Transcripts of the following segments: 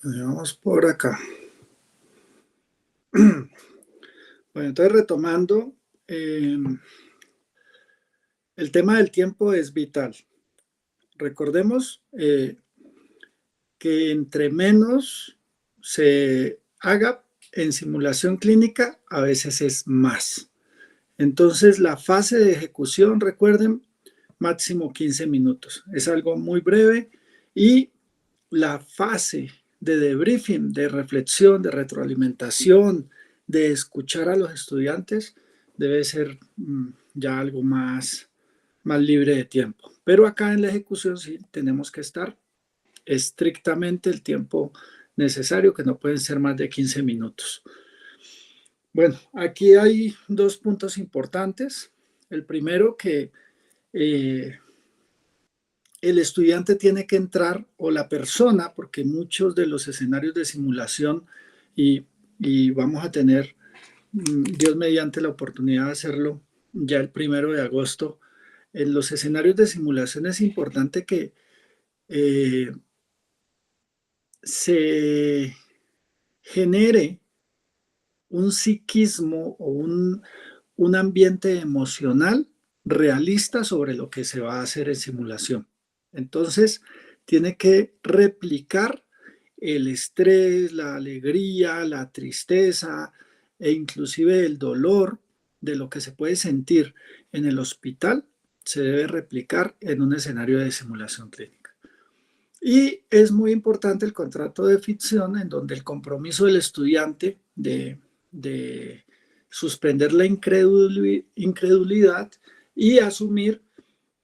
Vamos por acá. Bueno, entonces retomando, el tema del tiempo es vital. Recordemos que entre menos se haga en simulación clínica, a veces es más. Entonces, la fase de ejecución, recuerden, máximo 15 minutos. Es algo muy breve y la fase de debriefing, de reflexión, de retroalimentación, de escuchar a los estudiantes, debe ser ya algo más libre de tiempo. Pero acá en la ejecución sí tenemos que estar estrictamente el tiempo necesario, que no pueden ser más de 15 minutos. Bueno, aquí hay dos puntos importantes. El primero, que el estudiante tiene que entrar, o la persona, porque muchos de los escenarios de simulación, y vamos a tener, Dios mediante, la oportunidad de hacerlo ya el 1 de agosto, en los escenarios de simulación es importante que se genere un psiquismo o un ambiente emocional realista sobre lo que se va a hacer en simulación. Entonces, tiene que replicar el estrés, la alegría, la tristeza e inclusive el dolor de lo que se puede sentir en el hospital, se debe replicar en un escenario de simulación clínica. Y es muy importante el contrato de ficción, en donde el compromiso del estudiante de suspender la incredulidad y asumir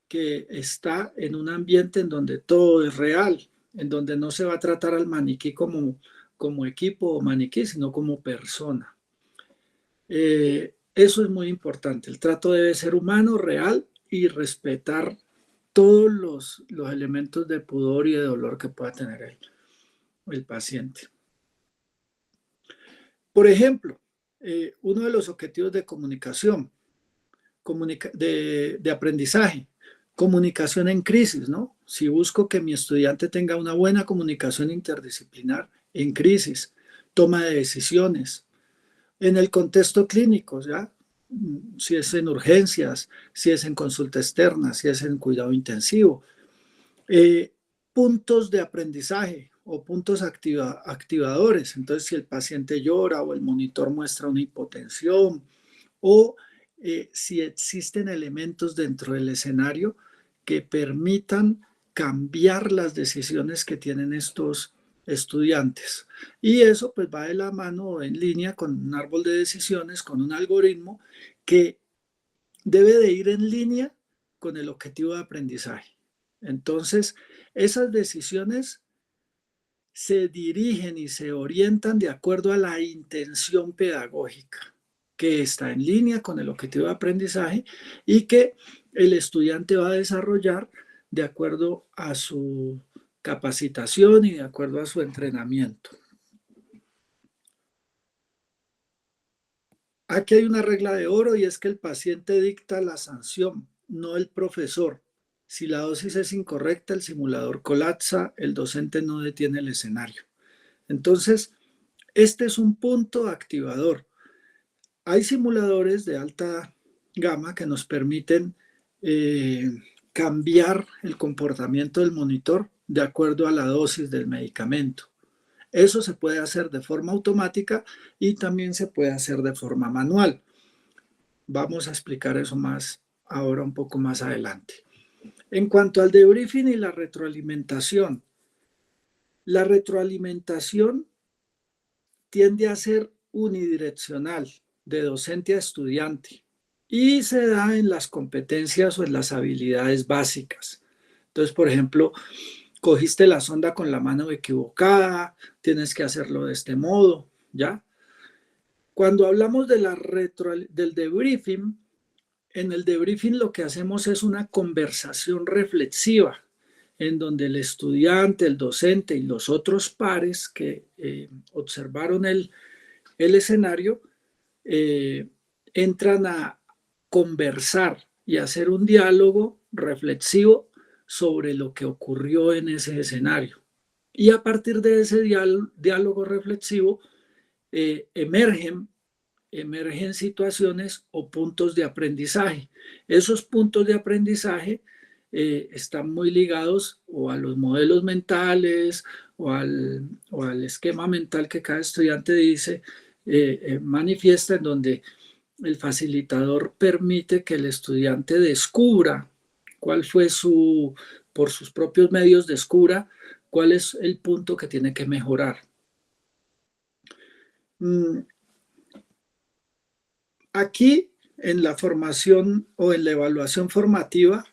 que está en un ambiente en donde todo es real, en donde no se va a tratar al maniquí como equipo o maniquí, sino como persona. Eso es muy importante. El trato debe ser humano, real, y respetar todos los elementos de pudor y de dolor que pueda tener el paciente. Por ejemplo, uno de los objetivos de comunicación, de aprendizaje, comunicación en crisis, ¿no? Si busco que mi estudiante tenga una buena comunicación interdisciplinar en crisis, toma de decisiones, en el contexto clínico, ¿ya? Si es en urgencias, si es en consulta externa, si es en cuidado intensivo. Puntos de aprendizaje o puntos activadores. Entonces, si el paciente llora o el monitor muestra una hipotensión, o si existen elementos dentro del escenario que permitan cambiar las decisiones que tienen estos estudiantes. Y eso pues va de la mano, en línea con un árbol de decisiones, con un algoritmo que debe de ir en línea con el objetivo de aprendizaje. Entonces, esas decisiones se dirigen y se orientan de acuerdo a la intención pedagógica, que está en línea con el objetivo de aprendizaje y que el estudiante va a desarrollar de acuerdo a su capacitación y de acuerdo a su entrenamiento. Aquí hay una regla de oro, y es que el paciente dicta la sanción, no el profesor. Si la dosis es incorrecta, el simulador colapsa, el docente no detiene el escenario. Entonces, este es un punto activador. Hay simuladores de alta gama que nos permiten cambiar el comportamiento del monitor de acuerdo a la dosis del medicamento. Eso se puede hacer de forma automática y también se puede hacer de forma manual. Vamos a explicar eso más ahora, un poco más adelante. En cuanto al debriefing y la retroalimentación tiende a ser unidireccional, de docente a estudiante, y se da en las competencias o en las habilidades básicas. Entonces, por ejemplo, cogiste la sonda con la mano equivocada, tienes que hacerlo de este modo, ¿ya? Cuando hablamos de del debriefing, en el debriefing lo que hacemos es una conversación reflexiva, en donde el estudiante, el docente y los otros pares que observaron el escenario entran a conversar y hacer un diálogo reflexivo sobre lo que ocurrió en ese escenario. Y a partir de ese diálogo reflexivo emergen situaciones o puntos de aprendizaje. Esos puntos de aprendizaje están muy ligados o a los modelos mentales o al esquema mental que cada estudiante dice, manifiesta, en donde el facilitador permite que el estudiante descubra cuál fue por sus propios medios, descubra cuál es el punto que tiene que mejorar. Aquí, en la formación o en la evaluación formativa,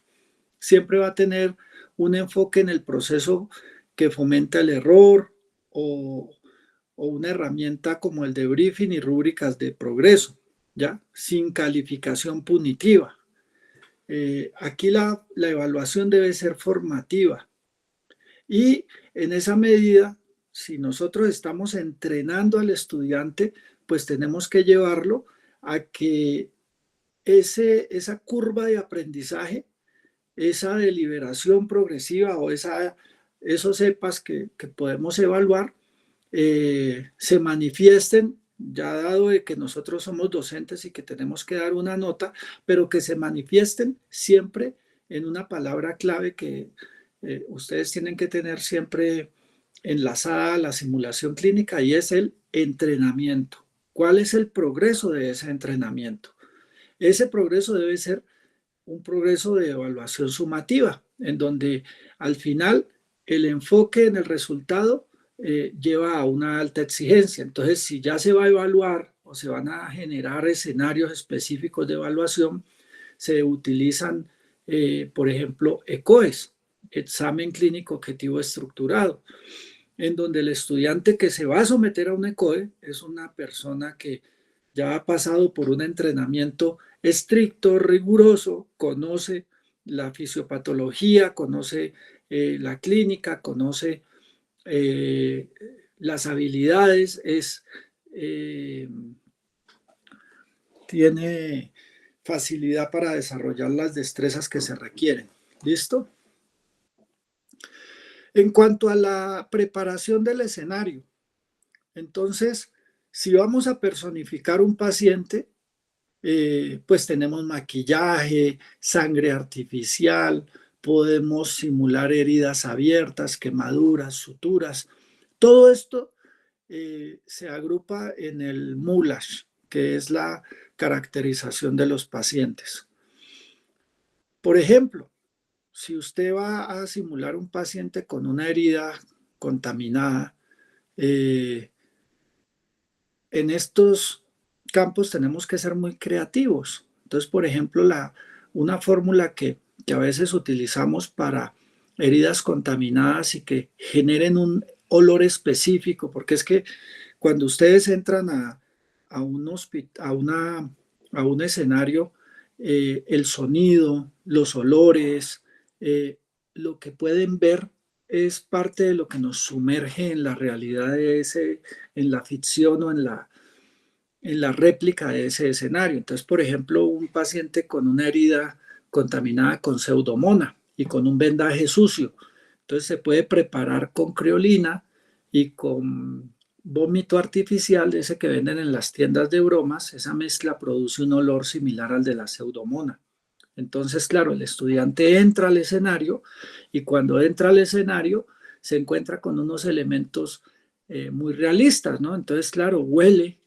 siempre va a tener un enfoque en el proceso que fomenta el error o una herramienta como el de briefing y rúbricas de progreso, ¿ya? Sin calificación punitiva. Aquí la evaluación debe ser formativa y en esa medida, si nosotros estamos entrenando al estudiante, pues tenemos que llevarlo a que esa curva de aprendizaje, esa deliberación progresiva o esos EPAs que podemos evaluar, se manifiesten, ya dado de que nosotros somos docentes y que tenemos que dar una nota, pero que se manifiesten siempre en una palabra clave que ustedes tienen que tener siempre enlazada a la simulación clínica, y es el entrenamiento. ¿Cuál es el progreso de ese entrenamiento? Ese progreso debe ser un progreso de evaluación sumativa, en donde al final el enfoque en el resultado lleva a una alta exigencia. Entonces, si ya se va a evaluar o se van a generar escenarios específicos de evaluación, se utilizan, por ejemplo, ECOES, examen clínico objetivo estructurado, en donde el estudiante que se va a someter a un ECOE es una persona que ya ha pasado por un entrenamiento estricto, riguroso, conoce la fisiopatología, conoce la clínica, conoce eh, las habilidades, tiene facilidad para desarrollar las destrezas que se requieren. ¿Listo? En cuanto a la preparación del escenario, entonces, si vamos a personificar un paciente, pues tenemos maquillaje, sangre artificial, podemos simular heridas abiertas, quemaduras, suturas. Todo esto se agrupa en el MULASH, que es la caracterización de los pacientes. Por ejemplo, si usted va a simular un paciente con una herida contaminada, en estos campos tenemos que ser muy creativos. Entonces, por ejemplo, una fórmula que a veces utilizamos para heridas contaminadas y que generen un olor específico, porque es que cuando ustedes entran a un escenario, el sonido, los olores, lo que pueden ver es parte de lo que nos sumerge en la realidad en la ficción o en la réplica de ese escenario. Entonces, por ejemplo, un paciente con una herida contaminada con pseudomonas y con un vendaje sucio. Entonces se puede preparar con creolina y con vómito artificial, de ese que venden en las tiendas de bromas. Esa mezcla produce un olor similar al de la pseudomona. Entonces, claro, el estudiante entra al escenario y cuando entra al escenario se encuentra con unos elementos muy realistas, ¿no? Entonces, claro, huele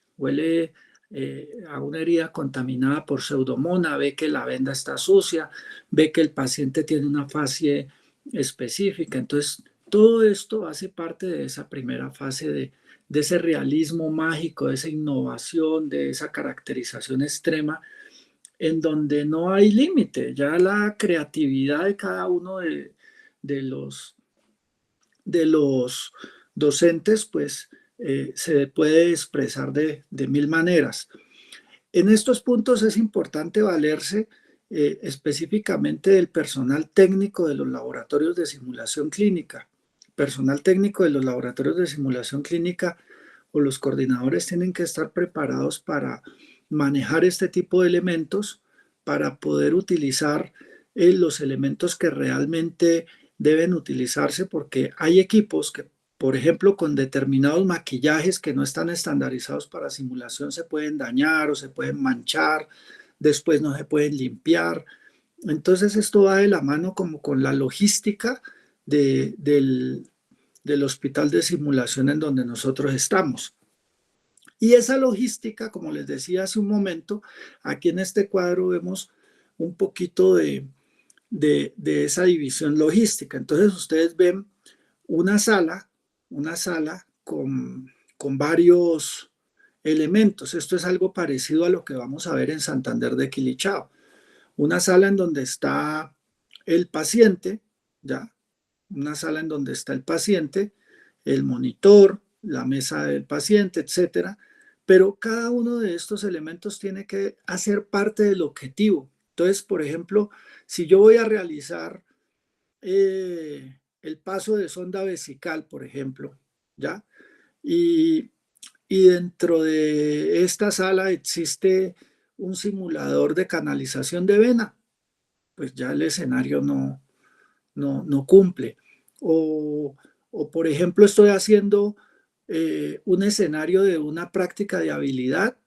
a una herida contaminada por pseudomona, ve que la venda está sucia, ve que el paciente tiene una fascie específica. Entonces, todo esto hace parte de esa primera fase de ese realismo mágico, de esa innovación, de esa caracterización extrema, en donde no hay límite. Ya la creatividad de cada uno de los, de los docentes, pues se puede expresar de mil maneras. En estos puntos es importante valerse específicamente del personal técnico de los laboratorios de simulación clínica. Personal técnico de los laboratorios de simulación clínica o los coordinadores tienen que estar preparados para manejar este tipo de elementos, para poder utilizar los elementos que realmente deben utilizarse, porque hay equipos que por ejemplo, con determinados maquillajes que no están estandarizados para simulación, se pueden dañar o se pueden manchar, después no se pueden limpiar. Entonces esto va de la mano como con la logística del hospital de simulación en donde nosotros estamos. Y esa logística, como les decía hace un momento, aquí en este cuadro vemos un poquito de esa división logística. Entonces ustedes ven una sala con varios elementos. Esto es algo parecido a lo que vamos a ver en Santander de Quilichao. Una sala en donde está el paciente, ¿ya? Una sala en donde está el paciente, el monitor, la mesa del paciente, etcétera. Pero cada uno de estos elementos tiene que hacer parte del objetivo. Entonces, por ejemplo, si yo voy a realizar el paso de sonda vesical, por ejemplo, ¿ya? Y, y dentro de esta sala existe un simulador de canalización de vena, pues ya el escenario no cumple. O, o, por ejemplo, estoy haciendo un escenario de una práctica de habilidad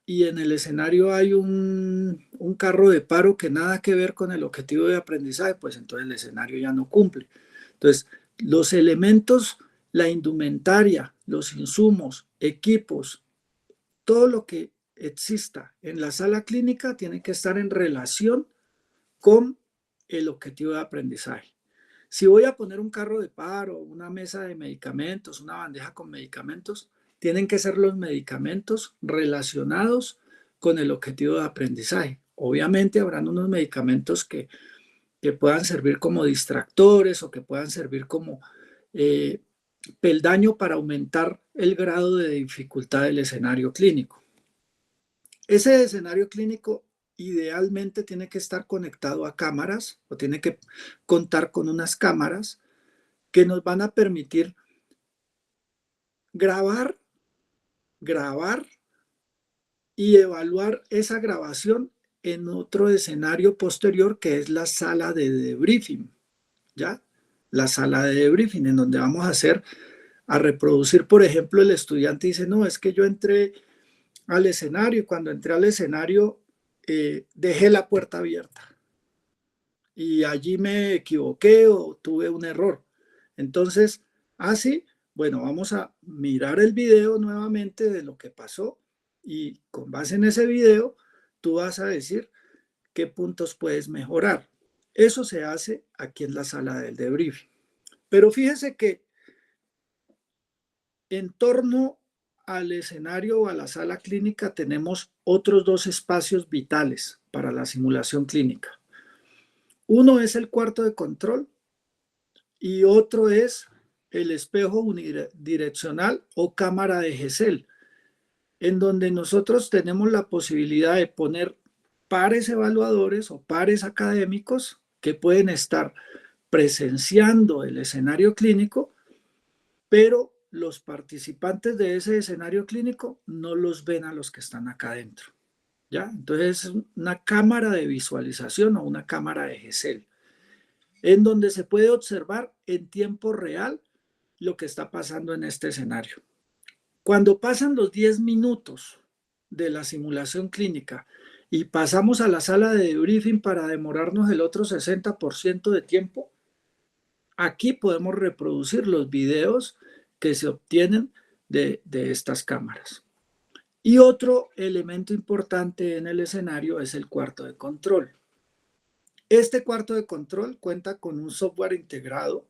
y en el escenario hay un carro de paro que nada que ver con el objetivo de aprendizaje, pues entonces el escenario ya no cumple. Entonces, los elementos, la indumentaria, los insumos, equipos, todo lo que exista en la sala clínica tiene que estar en relación con el objetivo de aprendizaje. Si voy a poner un carro de paro, una mesa de medicamentos, una bandeja con medicamentos, tienen que ser los medicamentos relacionados con el objetivo de aprendizaje. Obviamente habrán unos medicamentos que puedan servir como distractores o que puedan servir como eh, peldaño para aumentar el grado de dificultad del escenario clínico. Ese escenario clínico idealmente tiene que estar conectado a cámaras o tiene que contar con unas cámaras que nos van a permitir grabar, grabar y evaluar esa grabación en otro escenario posterior que es la sala de debriefing, ¿ya? La sala de debriefing en donde vamos a reproducir, por ejemplo, el estudiante dice, no, es que yo entré al escenario y cuando entré al escenario dejé la puerta abierta y allí me equivoqué o tuve un error. Entonces, así, bueno, vamos a mirar el video nuevamente de lo que pasó y con base en ese video, tú vas a decir qué puntos puedes mejorar. Eso se hace aquí en la sala del debriefing. Pero fíjese que en torno al escenario o a la sala clínica tenemos otros dos espacios vitales para la simulación clínica. Uno es el cuarto de control y otro es el espejo unidireccional o cámara de Gesell, en donde nosotros tenemos la posibilidad de poner pares evaluadores o pares académicos que pueden estar presenciando el escenario clínico, pero los participantes de ese escenario clínico no los ven a los que están acá adentro, ¿ya? Entonces es una cámara de visualización o una cámara de Gesell, en donde se puede observar en tiempo real lo que está pasando en este escenario. Cuando pasan los 10 minutos de la simulación clínica y pasamos a la sala de debriefing para demorarnos el otro 60% de tiempo, aquí podemos reproducir los videos que se obtienen de estas cámaras. Y otro elemento importante en el escenario es el cuarto de control. Este cuarto de control cuenta con un software integrado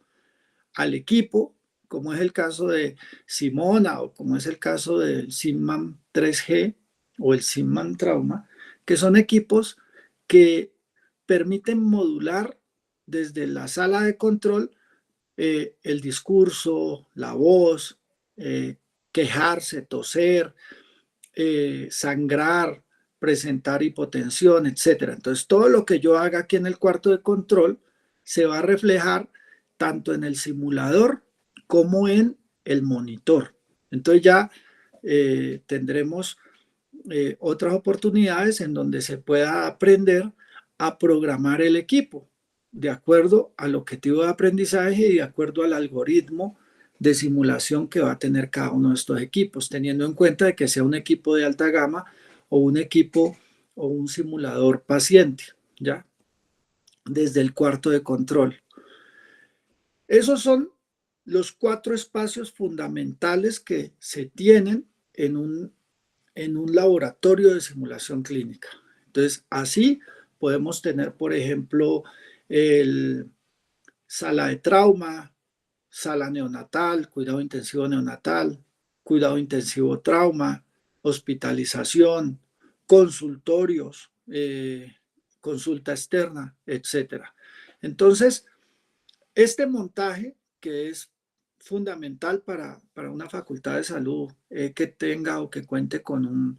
al equipo, como es el caso de Simona o como es el caso del Simman 3G o el Simman Trauma, que son equipos que permiten modular desde la sala de control el discurso, la voz, quejarse, toser, sangrar, presentar hipotensión, etcétera. Entonces, todo lo que yo haga aquí en el cuarto de control se va a reflejar tanto en el simulador como en el monitor. Entonces ya tendremos otras oportunidades en donde se pueda aprender a programar el equipo de acuerdo al objetivo de aprendizaje y de acuerdo al algoritmo de simulación que va a tener cada uno de estos equipos, teniendo en cuenta de que sea un equipo de alta gama o un equipo o un simulador paciente, ¿ya? Desde el cuarto de control. Esos son los 4 espacios fundamentales que se tienen en un laboratorio de simulación clínica. Entonces, así podemos tener, por ejemplo, el sala de trauma, sala neonatal, cuidado intensivo neonatal, cuidado intensivo trauma, hospitalización, consultorios, consulta externa, etcétera. Entonces, este montaje que es fundamental para una facultad de salud que tenga o que cuente con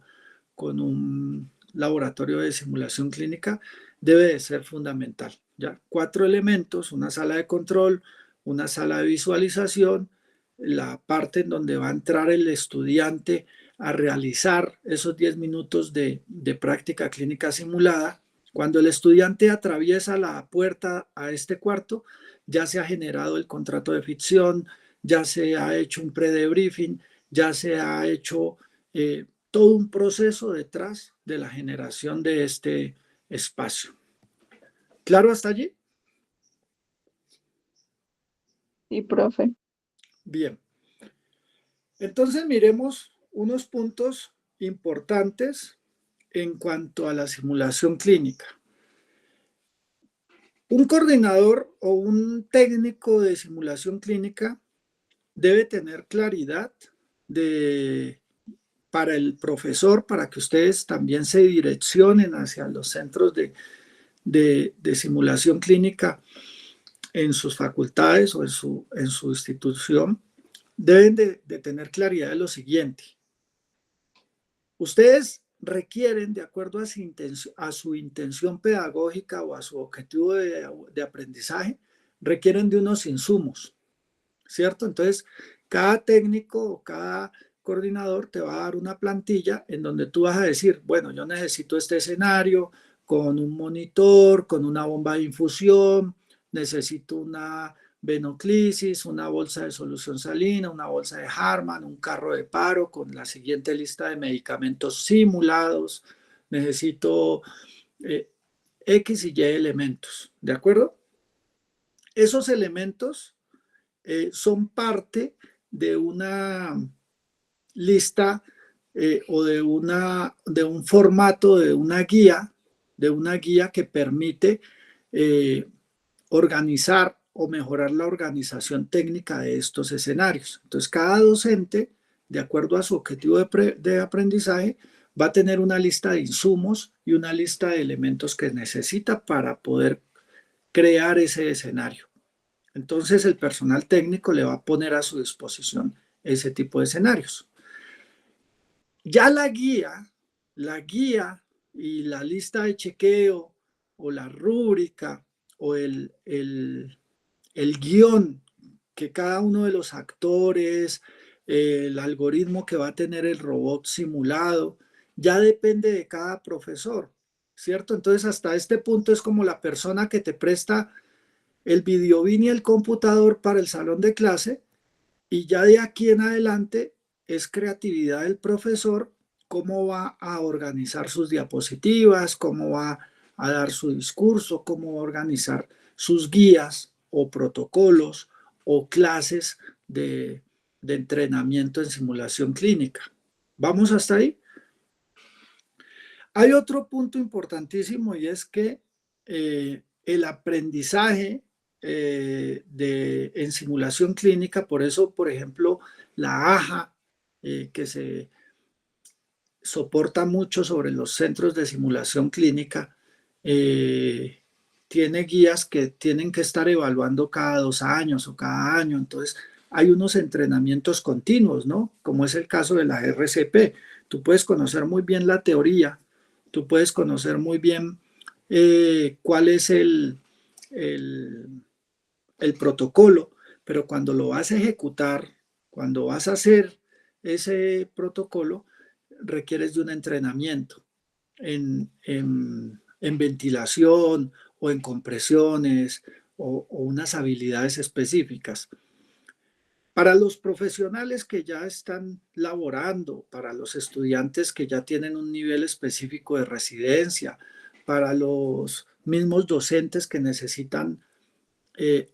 un laboratorio de simulación clínica debe de ser fundamental. ¿Ya? 4 elementos, una sala de control, una sala de visualización, la parte en donde va a entrar el estudiante a realizar esos 10 minutos de práctica clínica simulada. Cuando el estudiante atraviesa la puerta a este cuarto, ya se ha generado el contrato de ficción, ya se ha hecho un pre-debriefing, ya se ha hecho todo un proceso detrás de la generación de este espacio. ¿Claro hasta allí? Sí, profe. Bien. Entonces miremos unos puntos importantes en cuanto a la simulación clínica. Un coordinador o un técnico de simulación clínica debe tener claridad para el profesor, para que ustedes también se direccionen hacia los centros de simulación clínica en sus facultades o en su institución, deben de tener claridad de lo siguiente. Ustedes requieren, de acuerdo a su intención pedagógica o a su objetivo de aprendizaje, requieren de unos insumos, ¿cierto? Entonces, cada técnico o cada coordinador te va a dar una plantilla en donde tú vas a decir, bueno, yo necesito este escenario con un monitor, con una bomba de infusión, necesito una venoclisis, una bolsa de solución salina, una bolsa de Harman, un carro de paro con la siguiente lista de medicamentos simulados, necesito X y Y elementos, ¿de acuerdo? Esos elementos son parte de una lista o de un formato, de una guía que permite organizar o mejorar la organización técnica de estos escenarios. Entonces, cada docente, de acuerdo a su objetivo de aprendizaje, va a tener una lista de insumos y una lista de elementos que necesita para poder crear ese escenario. Entonces el personal técnico le va a poner a su disposición ese tipo de escenarios. Ya la guía y la lista de chequeo o la rúbrica o el guión que cada uno de los actores, el algoritmo que va a tener el robot simulado, ya depende de cada profesor, ¿cierto? Entonces hasta este punto es como la persona que te presta el videobin y el computador para el salón de clase y ya de aquí en adelante es creatividad del profesor cómo va a organizar sus diapositivas, cómo va a dar su discurso, cómo va a organizar sus guías o protocolos o clases de entrenamiento en simulación clínica. ¿Vamos hasta ahí? Hay otro punto importantísimo y es que el aprendizaje en simulación clínica, por eso, por ejemplo, la AJA, que se soporta mucho sobre los centros de simulación clínica, tiene guías que tienen que estar evaluando cada 2 años o cada año, entonces hay unos entrenamientos continuos, ¿no? Como es el caso de la RCP. Tú puedes conocer muy bien la teoría, tú puedes conocer muy bien cuál es el protocolo, pero cuando lo vas a ejecutar, cuando vas a hacer ese protocolo, requieres de un entrenamiento en ventilación o en compresiones o unas habilidades específicas. Para los profesionales que ya están laborando, para los estudiantes que ya tienen un nivel específico de residencia, para los mismos docentes que necesitan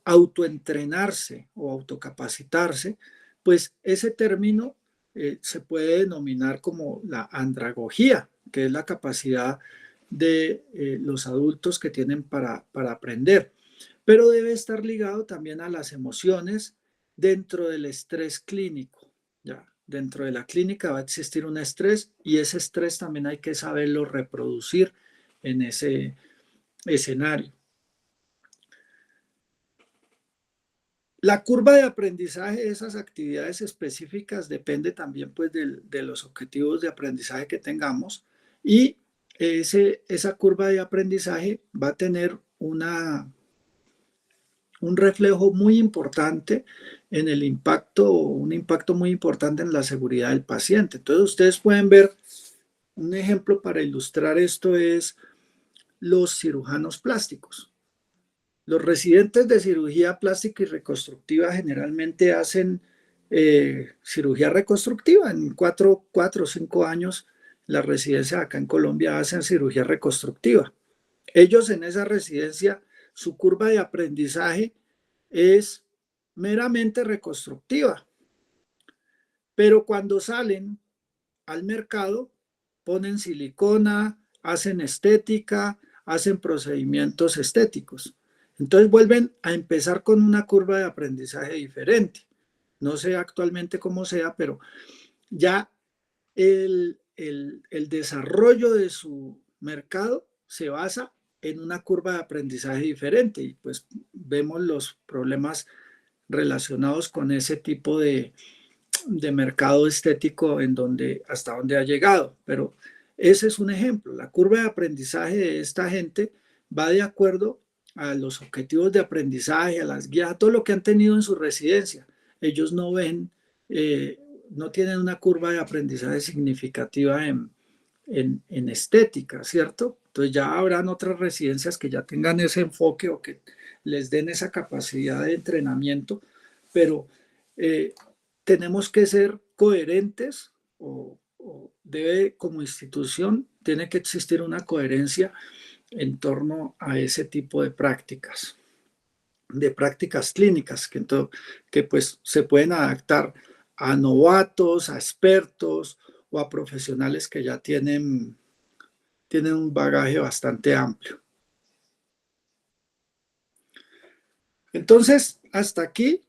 autoentrenarse o autocapacitarse, pues ese término se puede denominar como la andragogía, que es la capacidad de los adultos que tienen para aprender, pero debe estar ligado también a las emociones dentro del estrés clínico. Ya, dentro de la clínica va a existir un estrés y ese estrés también hay que saberlo reproducir en ese escenario. La curva de aprendizaje de esas actividades específicas depende también pues de los objetivos de aprendizaje que tengamos y esa curva de aprendizaje va a tener un reflejo muy importante en el impacto, un impacto muy importante en la seguridad del paciente. Entonces ustedes pueden ver un ejemplo para ilustrar esto es los cirujanos plásticos. Los residentes de cirugía plástica y reconstructiva generalmente hacen cirugía reconstructiva. En 4 o 5 años, las residencias acá en Colombia hacen cirugía reconstructiva. Ellos en esa residencia, su curva de aprendizaje es meramente reconstructiva. Pero cuando salen al mercado, ponen silicona, hacen estética, hacen procedimientos estéticos. Entonces vuelven a empezar con una curva de aprendizaje diferente. No sé actualmente cómo sea, pero ya el desarrollo de su mercado se basa en una curva de aprendizaje diferente y pues vemos los problemas relacionados con ese tipo de mercado estético en donde, hasta donde ha llegado. Pero ese es un ejemplo. La curva de aprendizaje de esta gente va de acuerdo a los objetivos de aprendizaje, a las guías, a todo lo que han tenido en su residencia. Ellos no ven, no tienen una curva de aprendizaje significativa en estética, ¿cierto? Entonces ya habrán otras residencias que ya tengan ese enfoque o que les den esa capacidad de entrenamiento, pero tenemos que ser coherentes o debe como institución, tiene que existir una coherencia en torno a ese tipo de prácticas clínicas que pues se pueden adaptar a novatos, a expertos o a profesionales que ya tienen un bagaje bastante amplio. Entonces, hasta aquí,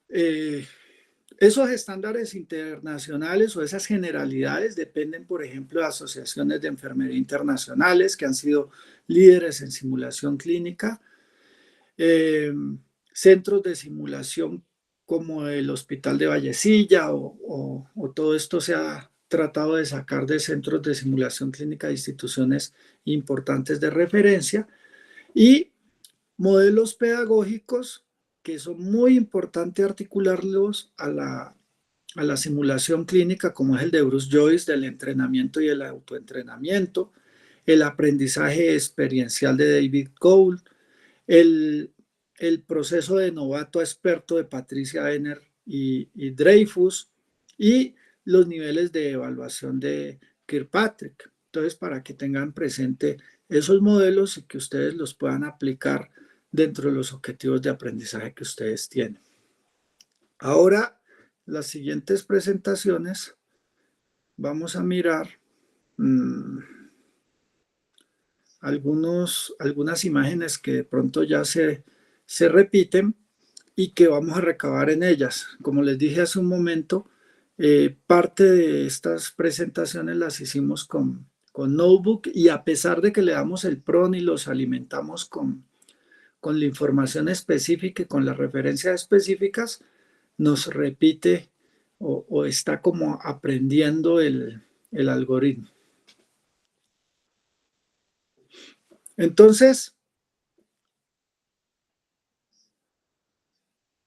esos estándares internacionales o esas generalidades dependen, por ejemplo, de asociaciones de enfermería internacionales que han sido líderes en simulación clínica, centros de simulación como el Hospital de Vallecilla o todo esto se ha tratado de sacar de centros de simulación clínica de instituciones importantes de referencia y modelos pedagógicos que son muy importantes articularlos a la simulación clínica, como es el de Bruce Joyce, del entrenamiento y el autoentrenamiento, el aprendizaje experiencial de David Cole, el, el proceso de novato a experto de Patricia Benner y Dreyfus, y los niveles de evaluación de Kirkpatrick. Entonces, para que tengan presente esos modelos y que ustedes los puedan aplicar dentro de los objetivos de aprendizaje que ustedes tienen. Ahora, las siguientes presentaciones, vamos a mirar algunas imágenes que de pronto ya se repiten y que vamos a recabar en ellas. Como les dije hace un momento, parte de estas presentaciones las hicimos con Notebook y a pesar de que le damos el PRON y los alimentamos con la información específica y con las referencias específicas, nos repite o está como aprendiendo el algoritmo. Entonces,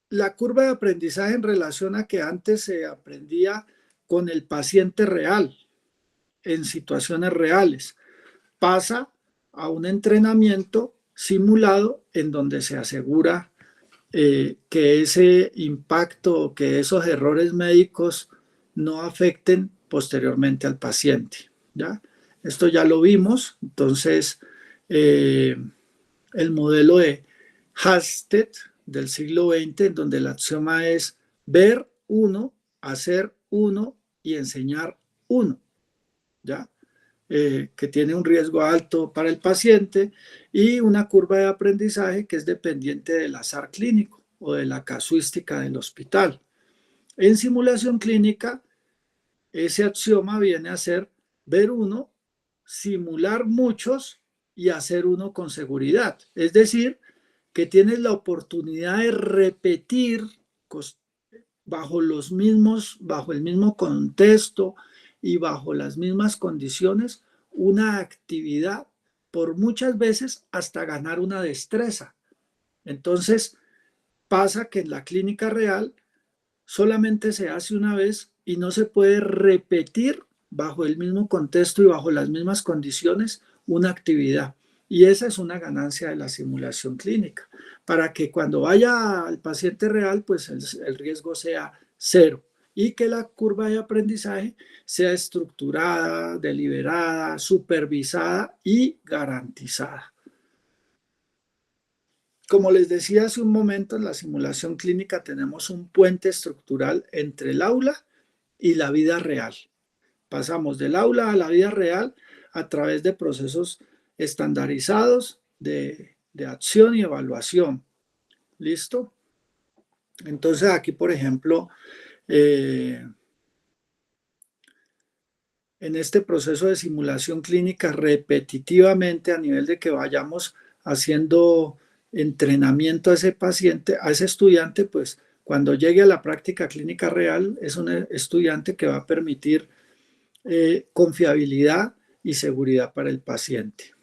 la curva de aprendizaje en relación a que antes se aprendía con el paciente real, en situaciones reales, pasa a un entrenamiento simulado en donde se asegura que ese impacto, que esos errores médicos no afecten posteriormente al paciente, ¿ya? Esto ya lo vimos, entonces el modelo de Hasted del siglo XX, en donde el axioma es ver uno, hacer uno y enseñar uno, ¿ya? Que tiene un riesgo alto para el paciente y una curva de aprendizaje que es dependiente del azar clínico o de la casuística del hospital. En simulación clínica, ese axioma viene a ser ver uno, simular muchos y hacer uno con seguridad. Es decir, que tienes la oportunidad de repetir bajo el mismo contexto y bajo las mismas condiciones una actividad por muchas veces hasta ganar una destreza. Entonces pasa que en la clínica real solamente se hace una vez y no se puede repetir bajo el mismo contexto y bajo las mismas condiciones una actividad. Y esa es una ganancia de la simulación clínica, para que cuando vaya al paciente real, pues el riesgo sea cero y que la curva de aprendizaje sea estructurada, deliberada, supervisada y garantizada. Como les decía hace un momento, en la simulación clínica tenemos un puente estructural entre el aula y la vida real. Pasamos del aula a la vida real a través de procesos estandarizados de acción y evaluación. ¿Listo? Entonces aquí, por ejemplo, en este proceso de simulación clínica repetitivamente a nivel de que vayamos haciendo entrenamiento a ese paciente, a ese estudiante, pues cuando llegue a la práctica clínica real es un estudiante que va a permitir confiabilidad y seguridad para el paciente.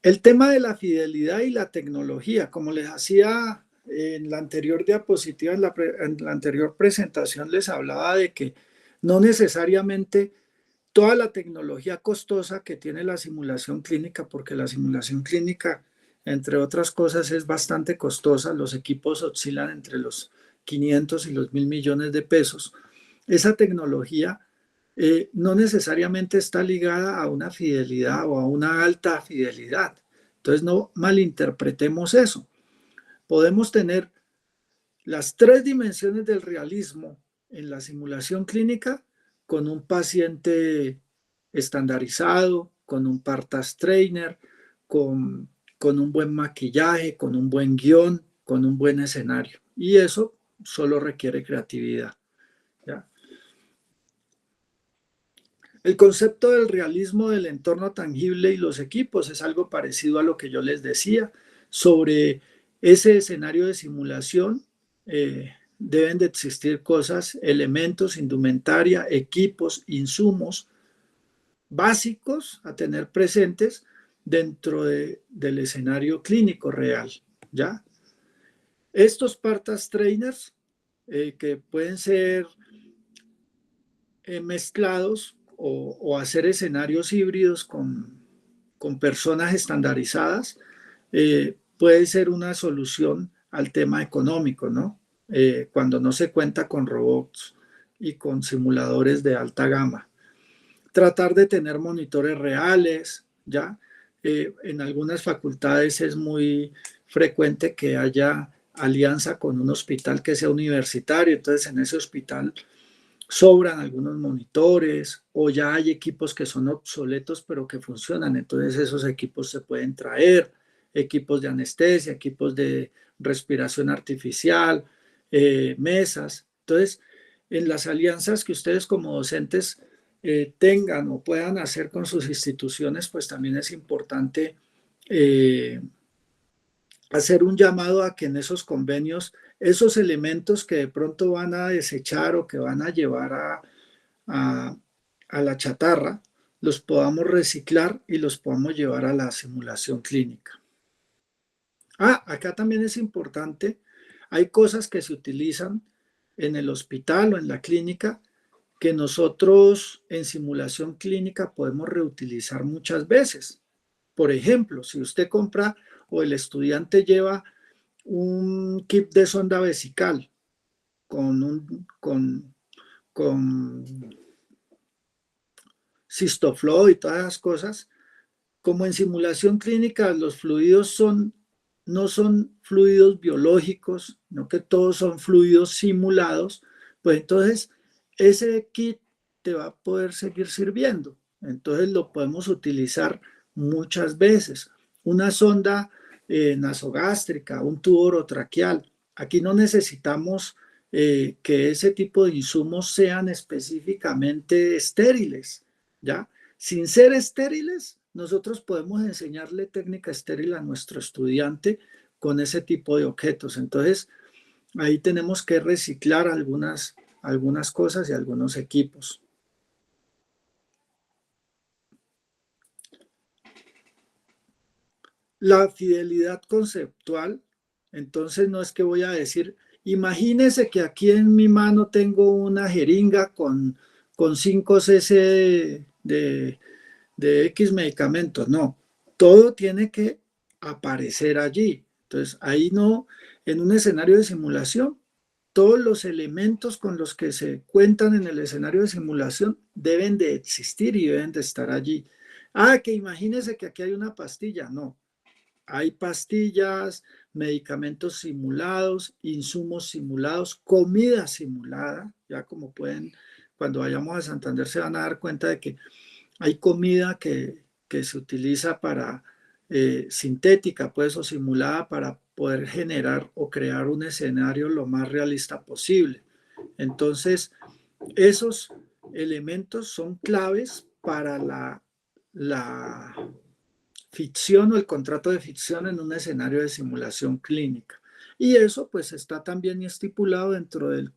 El tema de la fidelidad y la tecnología, como les hacía en la anterior diapositiva, en la anterior presentación, les hablaba de que no necesariamente toda la tecnología costosa que tiene la simulación clínica, porque la simulación clínica, entre otras cosas, es bastante costosa, los equipos oscilan entre los 500 y los 1.000 millones de pesos. Esa tecnología no necesariamente está ligada a una fidelidad o a una alta fidelidad. Entonces no malinterpretemos eso. Podemos tener las tres dimensiones del realismo en la simulación clínica con un paciente estandarizado, con un Partas Trainer, con un buen maquillaje, con un buen guión, con un buen escenario. Y eso solo requiere creatividad, ¿ya? El concepto del realismo del entorno tangible y los equipos es algo parecido a lo que yo les decía sobre ese escenario de simulación. Deben de existir cosas, elementos, indumentaria, equipos, insumos básicos a tener presentes dentro del escenario clínico real, ¿ya? Estos Partas Trainers, que pueden ser mezclados o hacer escenarios híbridos con personas estandarizadas, puede ser una solución al tema económico, ¿no? Cuando no se cuenta con robots y con simuladores de alta gama. Tratar de tener monitores reales, ¿ya? En algunas facultades es muy frecuente que haya alianza con un hospital que sea universitario, entonces en ese hospital sobran algunos monitores o ya hay equipos que son obsoletos pero que funcionan, entonces esos equipos se pueden traer, equipos de anestesia, equipos de respiración artificial, mesas. Entonces, en las alianzas que ustedes como docentes tengan o puedan hacer con sus instituciones, pues también es importante hacer un llamado a que en esos convenios, esos elementos que de pronto van a desechar o que van a llevar a, a la chatarra, los podamos reciclar y los podamos llevar a la simulación clínica. Acá también es importante, hay cosas que se utilizan en el hospital o en la clínica que nosotros en simulación clínica podemos reutilizar muchas veces. Por ejemplo, si usted compra o el estudiante lleva un kit de sonda vesical con Cistoflow y todas esas cosas, como en simulación clínica los fluidos no son fluidos biológicos, no que todos son fluidos simulados, pues entonces ese kit te va a poder seguir sirviendo. Entonces lo podemos utilizar muchas veces. Una sonda nasogástrica, un tubo orotraqueal. Aquí no necesitamos que ese tipo de insumos sean específicamente estériles, ¿ya? Sin ser estériles, nosotros podemos enseñarle técnica estéril a nuestro estudiante con ese tipo de objetos. Entonces, ahí tenemos que reciclar algunas cosas y algunos equipos. La fidelidad conceptual, entonces no es que voy a decir, imagínese que aquí en mi mano tengo una jeringa con 5 cc de X medicamentos, no, todo tiene que aparecer allí. Entonces, ahí no, en un escenario de simulación, todos los elementos con los que se cuentan en el escenario de simulación deben de existir y deben de estar allí. Ah, que imagínese que aquí hay una pastilla, no. Hay pastillas, medicamentos simulados, insumos simulados, comida simulada, ya como pueden, cuando vayamos a Santander se van a dar cuenta de que hay comida que se utiliza para sintética, pues, o simulada para poder generar o crear un escenario lo más realista posible. Entonces, esos elementos son claves para la ficción o el contrato de ficción en un escenario de simulación clínica. Y eso pues está también estipulado dentro del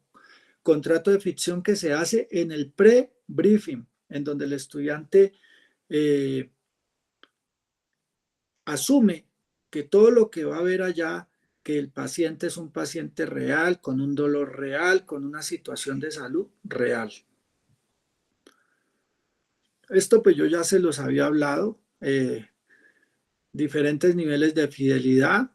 contrato de ficción que se hace en el pre-briefing, en donde el estudiante asume que todo lo que va a ver allá, que el paciente es un paciente real, con un dolor real, con una situación de salud real. Esto pues yo ya se los había hablado, diferentes niveles de fidelidad.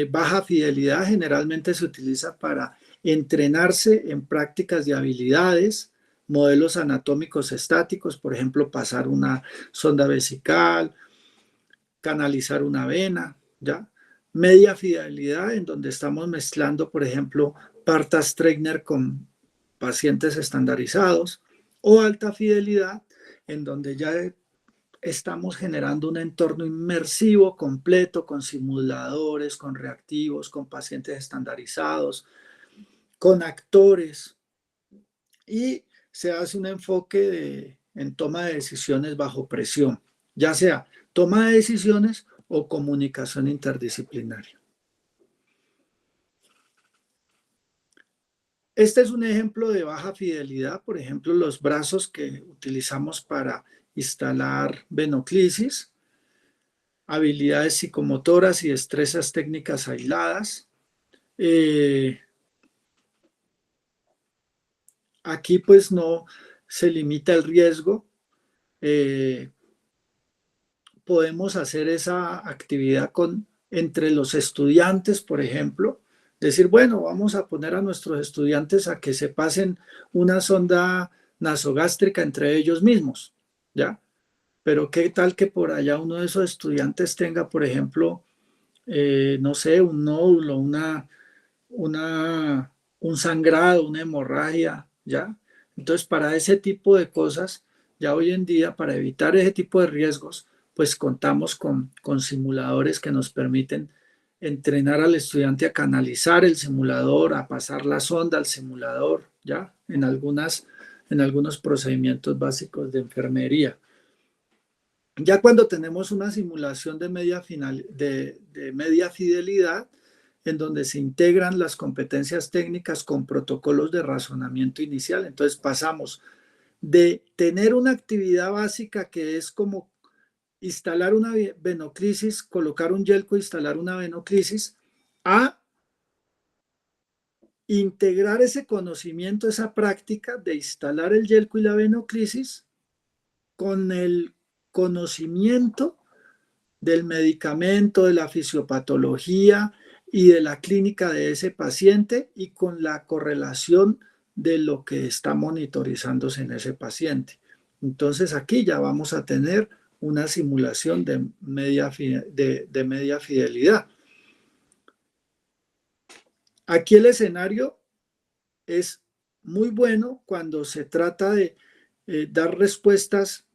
Baja fidelidad generalmente se utiliza para entrenarse en prácticas de habilidades, modelos anatómicos estáticos, por ejemplo, pasar una sonda vesical, canalizar una vena, ¿ya? Media fidelidad, en donde estamos mezclando, por ejemplo, Bartas-Streckner con pacientes estandarizados, o alta fidelidad, en donde ya estamos generando un entorno inmersivo completo con simuladores, con reactivos, con pacientes estandarizados, con actores, y se hace un enfoque en toma de decisiones bajo presión, ya sea toma de decisiones o comunicación interdisciplinaria. Este es un ejemplo de baja fidelidad, por ejemplo, los brazos que utilizamos para instalar venoclisis, habilidades psicomotoras y destrezas técnicas aisladas. Aquí pues no se limita el riesgo. Podemos hacer esa actividad entre los estudiantes, por ejemplo. Decir, bueno, vamos a poner a nuestros estudiantes a que se pasen una sonda nasogástrica entre ellos mismos, ¿ya? Pero qué tal que por allá uno de esos estudiantes tenga, por ejemplo, no sé, un nódulo, un sangrado, una hemorragia, ¿ya? Entonces, para ese tipo de cosas, ya hoy en día, para evitar ese tipo de riesgos, pues contamos con simuladores que nos permiten entrenar al estudiante a canalizar el simulador, a pasar la sonda al simulador, ¿ya? En algunos procedimientos básicos de enfermería. Ya cuando tenemos una simulación de media fidelidad, en donde se integran las competencias técnicas con protocolos de razonamiento inicial, entonces pasamos de tener una actividad básica que es como instalar una venoclisis, colocar un yelco, instalar una venoclisis, a integrar ese conocimiento, esa práctica de instalar el yelco y la venoclisis con el conocimiento del medicamento, de la fisiopatología y de la clínica de ese paciente y con la correlación de lo que está monitorizándose en ese paciente. Entonces aquí ya vamos a tener una simulación de media fidelidad. Aquí el escenario es muy bueno cuando se trata de dar respuestas,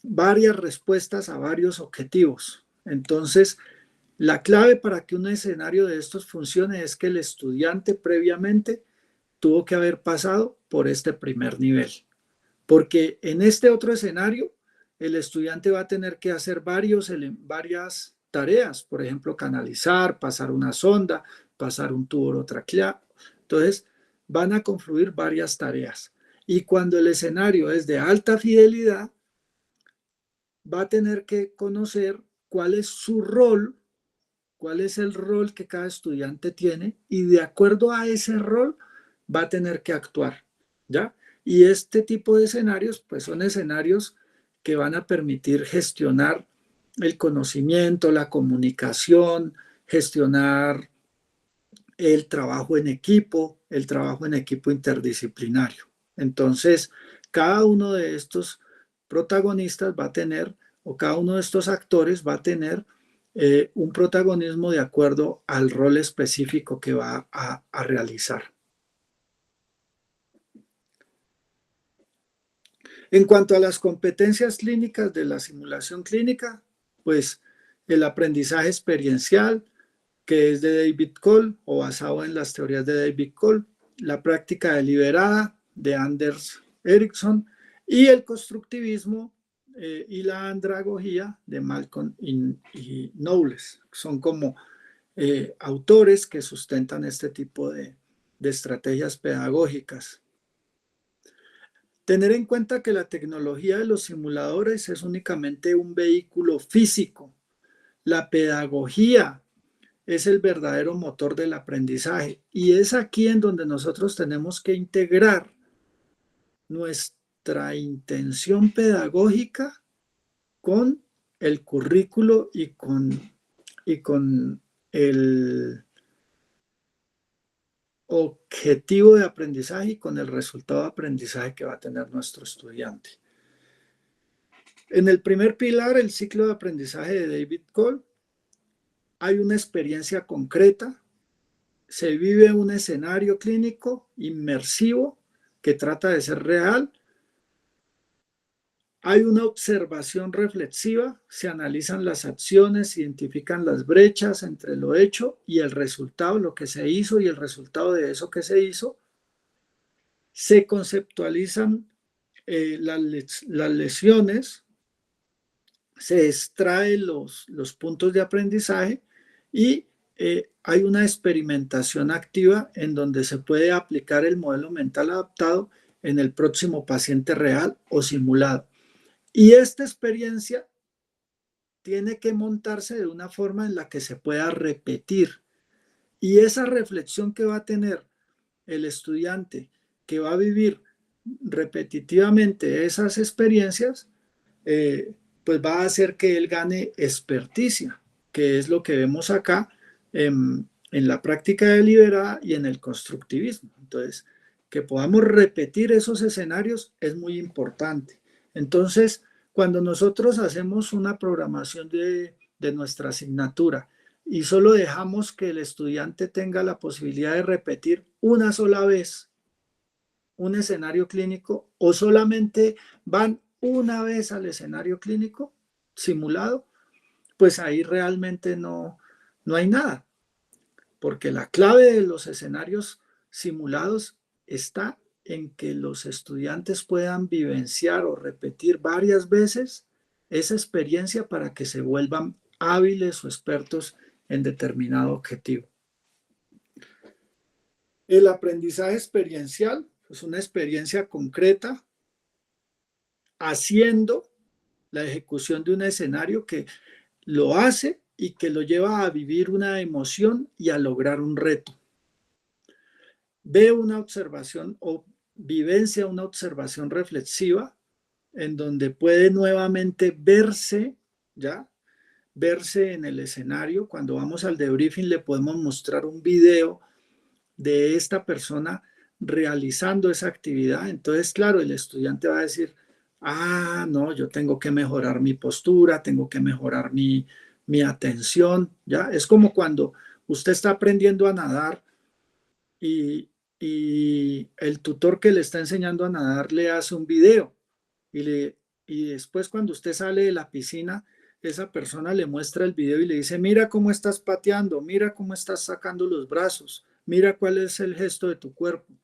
varias respuestas a varios objetivos. Entonces, la clave para que un escenario de estos funcione es que el estudiante previamente tuvo que haber pasado por este primer nivel. Porque en este otro escenario, el estudiante va a tener que hacer varias tareas, por ejemplo, canalizar, pasar una sonda, pasar un tubo orotraqueal. Entonces, van a confluir varias tareas. Y cuando el escenario es de alta fidelidad, va a tener que conocer cuál es su rol, cuál es el rol que cada estudiante tiene y de acuerdo a ese rol va a tener que actuar, ¿ya? Y este tipo de escenarios, pues son escenarios que van a permitir gestionar el conocimiento, la comunicación, gestionar el trabajo en equipo interdisciplinario. Entonces, cada uno de estos protagonistas va a tener, o cada uno de estos actores va a tener un protagonismo de acuerdo al rol específico que va a realizar. En cuanto a las competencias clínicas de la simulación clínica, pues el aprendizaje experiencial, que es de David Cole o basado en las teorías de David Cole, la práctica deliberada de Anders Ericsson y el constructivismo y la andragogía de Malcolm y Knowles. Son como autores que sustentan este tipo de estrategias pedagógicas. Tener en cuenta que la tecnología de los simuladores es únicamente un vehículo físico. La pedagogía es el verdadero motor del aprendizaje y es aquí en donde nosotros tenemos que integrar nuestra intención pedagógica con el currículo y con el objetivo de aprendizaje y con el resultado de aprendizaje que va a tener nuestro estudiante. En el primer pilar, el ciclo de aprendizaje de David Cole, hay una experiencia concreta, se vive un escenario clínico inmersivo que trata de ser real, hay una observación reflexiva, se analizan las acciones, se identifican las brechas entre lo hecho y el resultado, lo que se hizo y el resultado de eso que se hizo, se conceptualizan las lesiones, se extraen los puntos de aprendizaje y hay una experimentación activa en donde se puede aplicar el modelo mental adaptado en el próximo paciente real o simulado. Y esta experiencia tiene que montarse de una forma en la que se pueda repetir. Y esa reflexión que va a tener el estudiante que va a vivir repetitivamente esas experiencias, pues va a hacer que él gane experticia, que es lo que vemos acá en la práctica deliberada y en el constructivismo. Entonces, que podamos repetir esos escenarios es muy importante. Entonces, cuando nosotros hacemos una programación de nuestra asignatura y solo dejamos que el estudiante tenga la posibilidad de repetir una sola vez un escenario clínico o solamente van una vez al escenario clínico simulado, pues ahí realmente no hay nada, porque la clave de los escenarios simulados está en que los estudiantes puedan vivenciar o repetir varias veces esa experiencia para que se vuelvan hábiles o expertos en determinado objetivo. El aprendizaje experiencial es una experiencia concreta haciendo la ejecución de un escenario que lo hace y que lo lleva a vivir una emoción y a lograr un reto. Ve una observación o vivencia una observación reflexiva en donde puede nuevamente verse ¿ya? Verse en el escenario. Cuando vamos al debriefing le podemos mostrar un video de esta persona realizando esa actividad. Entonces, claro, el estudiante va a decir, ah, no, yo tengo que mejorar mi postura, tengo que mejorar mi atención, ¿ya? Es como cuando usted está aprendiendo a nadar y, y el tutor que le está enseñando a nadar le hace un video y después cuando usted sale de la piscina, esa persona le muestra el video y le dice, mira cómo estás pateando, mira cómo estás sacando los brazos, mira cuál es el gesto de tu cuerpo,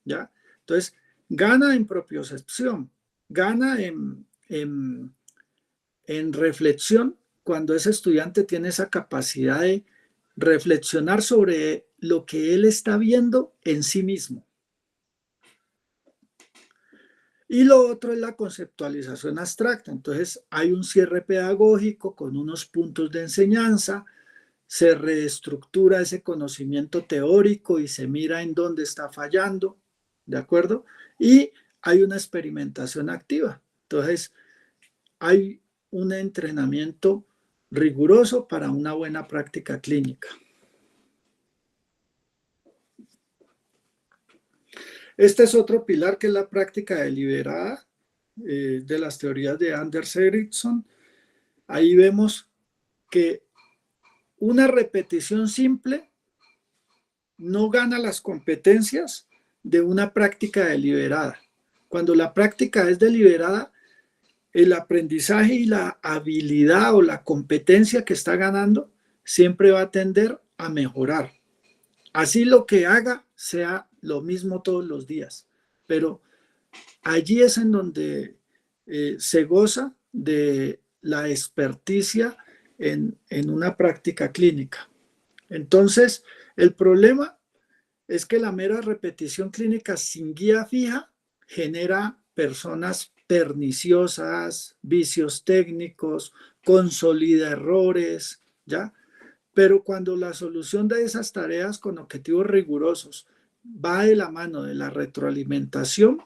¿ya? Entonces, gana en propiocepción, gana en reflexión cuando ese estudiante tiene esa capacidad de reflexionar sobre lo que él está viendo en sí mismo. Y lo otro es la conceptualización abstracta. Entonces hay un cierre pedagógico con unos puntos de enseñanza, se reestructura ese conocimiento teórico y se mira en dónde está fallando, ¿de acuerdo? Y hay una experimentación activa. Entonces hay un entrenamiento riguroso para una buena práctica clínica. Este es otro pilar que es la práctica deliberada de las teorías de Anders Ericsson. Ahí vemos que una repetición simple no gana las competencias de una práctica deliberada. Cuando la práctica es deliberada, el aprendizaje y la habilidad o la competencia que está ganando siempre va a tender a mejorar. Así lo que haga sea lo mismo todos los días, pero allí es en donde se goza de la experticia en una práctica clínica. Entonces, el problema es que la mera repetición clínica sin guía fija genera personas perniciosas, vicios técnicos, consolida errores, ¿ya? Pero cuando la solución de esas tareas con objetivos rigurosos va de la mano de la retroalimentación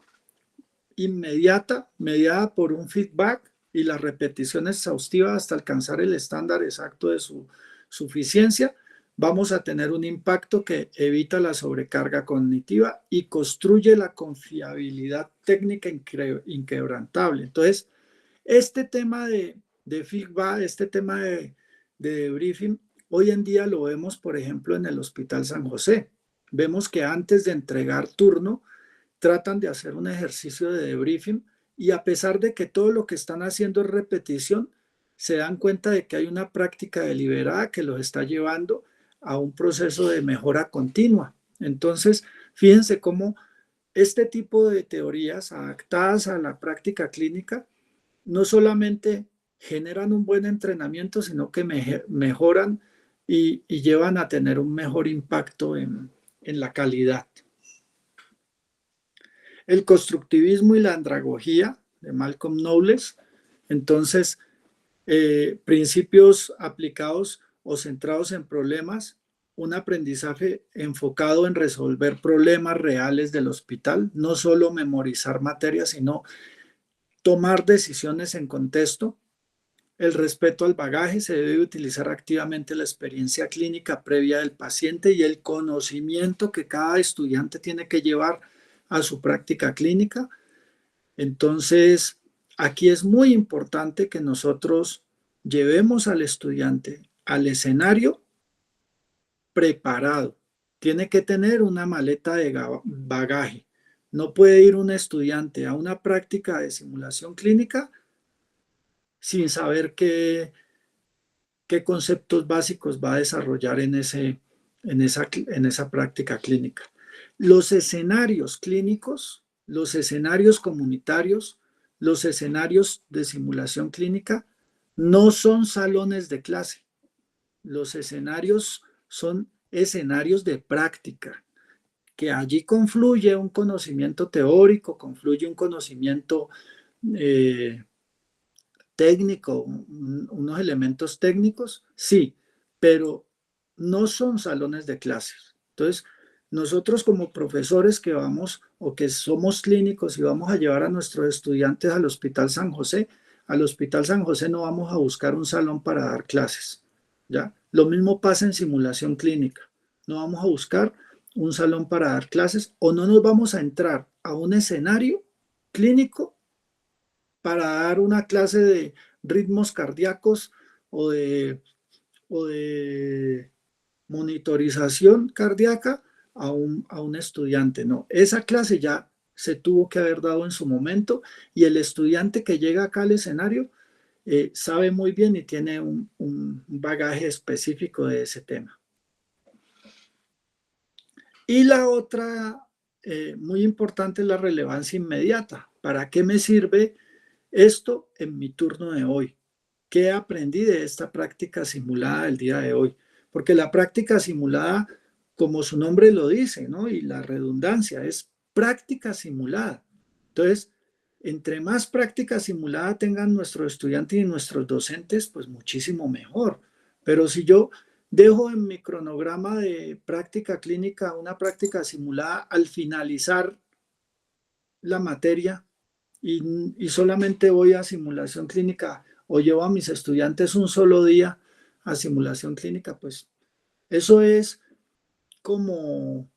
inmediata, mediada por un feedback y la repetición exhaustiva hasta alcanzar el estándar exacto de su suficiencia, vamos a tener un impacto que evita la sobrecarga cognitiva y construye la confiabilidad técnica inquebrantable. Entonces, este tema de feedback, este tema de debriefing, hoy en día lo vemos, por ejemplo, en el Hospital San José. Vemos que antes de entregar turno, tratan de hacer un ejercicio de debriefing y a pesar de que todo lo que están haciendo es repetición, se dan cuenta de que hay una práctica deliberada que los está llevando a un proceso de mejora continua. Entonces, fíjense cómo este tipo de teorías adaptadas a la práctica clínica no solamente generan un buen entrenamiento, sino que mejoran y llevan a tener un mejor impacto en la calidad. El constructivismo y la andragogía de Malcolm Knowles. Entonces, principios aplicados o centrados en problemas, un aprendizaje enfocado en resolver problemas reales del hospital, no solo memorizar materias, sino tomar decisiones en contexto. El respeto al bagaje, se debe utilizar activamente la experiencia clínica previa del paciente y el conocimiento que cada estudiante tiene que llevar a su práctica clínica. Entonces, aquí es muy importante que nosotros llevemos al estudiante al escenario preparado. Tiene que tener una maleta de bagaje. No puede ir un estudiante a una práctica de simulación clínica sin saber qué conceptos básicos va a desarrollar en esa práctica clínica. Los escenarios clínicos, los escenarios comunitarios, los escenarios de simulación clínica no son salones de clase. Los escenarios son escenarios de práctica, que allí confluye un conocimiento teórico, confluye un conocimiento técnico, unos elementos técnicos, sí, pero no son salones de clases. Entonces, nosotros como profesores que vamos o que somos clínicos y vamos a llevar a nuestros estudiantes al Hospital San José, al Hospital San José no vamos a buscar un salón para dar clases, ¿ya? Lo mismo pasa en simulación clínica. No vamos a buscar un salón para dar clases o no nos vamos a entrar a un escenario clínico para dar una clase de ritmos cardíacos o de monitorización cardíaca a un estudiante. No, esa clase ya se tuvo que haber dado en su momento y el estudiante que llega acá al escenario sabe muy bien y tiene un bagaje específico de ese tema. Y la otra muy importante es la relevancia inmediata. ¿Para qué me sirve esto en mi turno de hoy? ¿Qué aprendí de esta práctica simulada del día de hoy? Porque la práctica simulada, como su nombre lo dice, ¿no? Y la redundancia es práctica simulada. Entonces, entre más práctica simulada tengan nuestros estudiantes y nuestros docentes, pues muchísimo mejor. Pero si yo dejo en mi cronograma de práctica clínica una práctica simulada al finalizar la materia y solamente voy a simulación clínica o llevo a mis estudiantes un solo día a simulación clínica, pues eso es como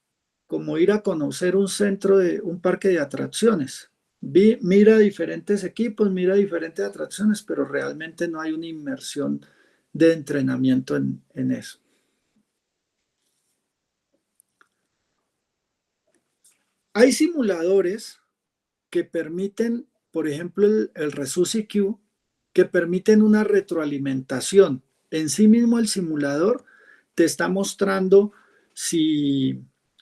ir a conocer un centro de un parque de atracciones. Mira diferentes equipos, mira diferentes atracciones, pero realmente no hay una inmersión de entrenamiento en eso. Hay simuladores que permiten, por ejemplo, el ResusciQ, que permiten una retroalimentación. En sí mismo el simulador te está mostrando si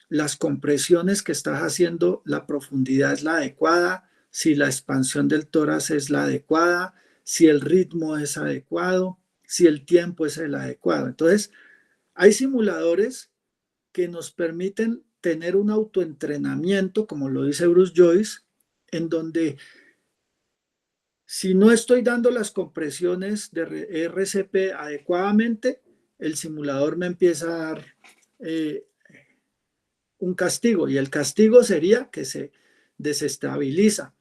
las compresiones que estás haciendo, la profundidad es la adecuada, si la expansión del tórax es la adecuada, si el ritmo es adecuado, si el tiempo es el adecuado. Entonces, hay simuladores que nos permiten tener un autoentrenamiento, como lo dice Bruce Joyce, en donde si no estoy dando las compresiones de RCP adecuadamente, el simulador me empieza a dar un castigo y el castigo sería que se desestabiliza,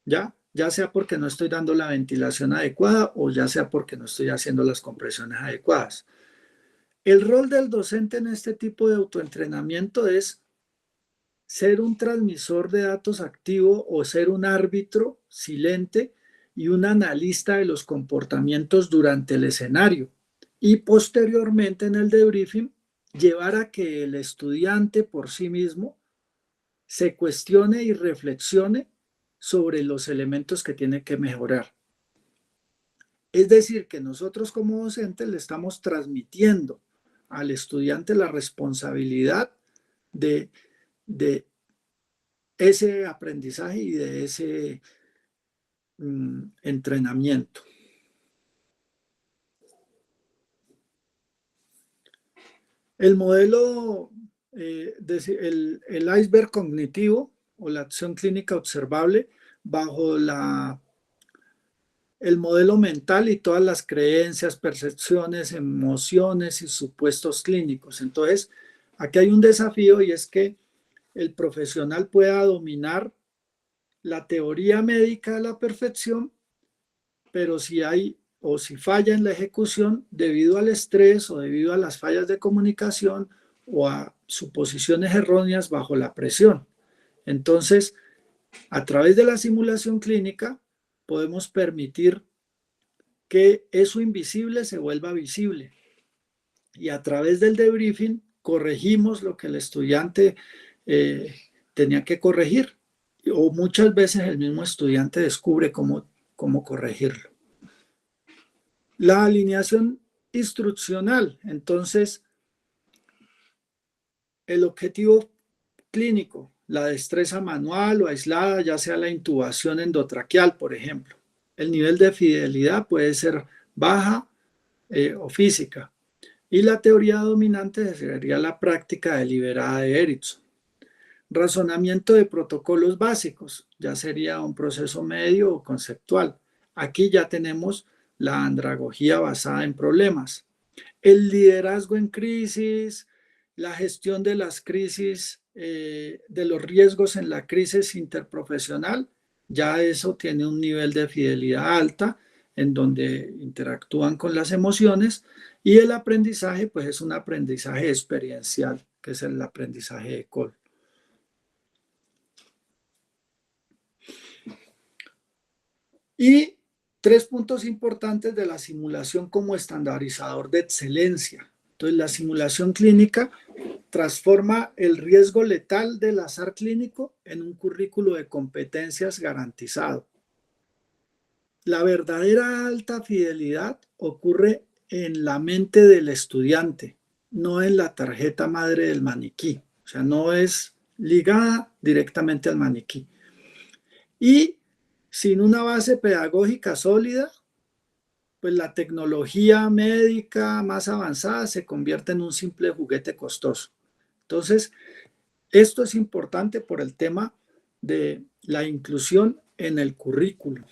ya sea porque no estoy dando la ventilación adecuada o ya sea porque no estoy haciendo las compresiones adecuadas. El rol del docente en este tipo de autoentrenamiento es ser un transmisor de datos activo o ser un árbitro silente y un analista de los comportamientos durante el escenario. Y posteriormente en el debriefing, llevar a que el estudiante por sí mismo se cuestione y reflexione sobre los elementos que tiene que mejorar. Es decir, que nosotros como docentes le estamos transmitiendo al estudiante la responsabilidad de ese aprendizaje y de ese entrenamiento. El modelo, el iceberg cognitivo o la acción clínica observable bajo el modelo mental y todas las creencias, percepciones, emociones y supuestos clínicos. Entonces, aquí hay un desafío y es que el profesional pueda dominar la teoría médica a la perfección, pero si hay o si falla en la ejecución debido al estrés o debido a las fallas de comunicación o a suposiciones erróneas bajo la presión. Entonces, a través de la simulación clínica podemos permitir que eso invisible se vuelva visible y a través del debriefing corregimos lo que el estudiante tenía que corregir o muchas veces el mismo estudiante descubre cómo corregirlo. La alineación instruccional, entonces, el objetivo clínico, la destreza manual o aislada, ya sea la intubación endotraqueal, por ejemplo. El nivel de fidelidad puede ser baja o física. Y la teoría dominante sería la práctica deliberada de Erickson. Razonamiento de protocolos básicos, ya sería un proceso medio o conceptual. Aquí ya tenemos la andragogía basada en problemas. El liderazgo en crisis, la gestión de las crisis, de los riesgos en la crisis interprofesional ya eso tiene un nivel de fidelidad alta en donde interactúan con las emociones, y el aprendizaje pues es un aprendizaje experiencial, que es el aprendizaje de Cole. Y 3 puntos importantes de la simulación como estandarizador de excelencia. Entonces, la simulación clínica transforma el riesgo letal del azar clínico en un currículo de competencias garantizado. La verdadera alta fidelidad ocurre en la mente del estudiante, no en la tarjeta madre del maniquí. O sea, no es ligada directamente al maniquí. Y sin una base pedagógica sólida, pues la tecnología médica más avanzada se convierte en un simple juguete costoso. Entonces, esto es importante por el tema de la inclusión en el currículo.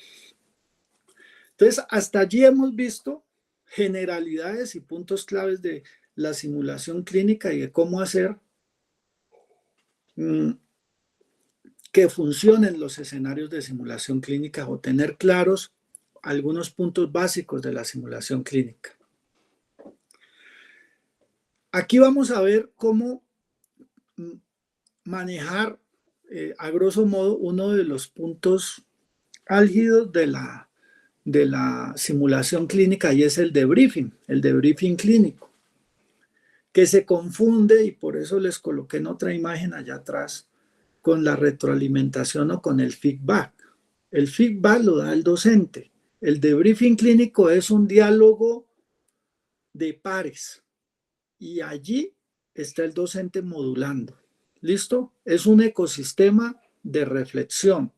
Entonces, hasta allí hemos visto generalidades y puntos claves de la simulación clínica y de cómo hacer que funcionen los escenarios de simulación clínica o tener claros algunos puntos básicos de la simulación clínica. Aquí vamos a ver cómo manejar, a grosso modo, uno de los puntos álgidos de la simulación clínica, y es el debriefing clínico, que se confunde, y por eso les coloqué en otra imagen allá atrás, con la retroalimentación o con el feedback. El feedback lo da el docente. El debriefing clínico es un diálogo de pares, y allí está el docente modulando. ¿Listo? Es un ecosistema de reflexión.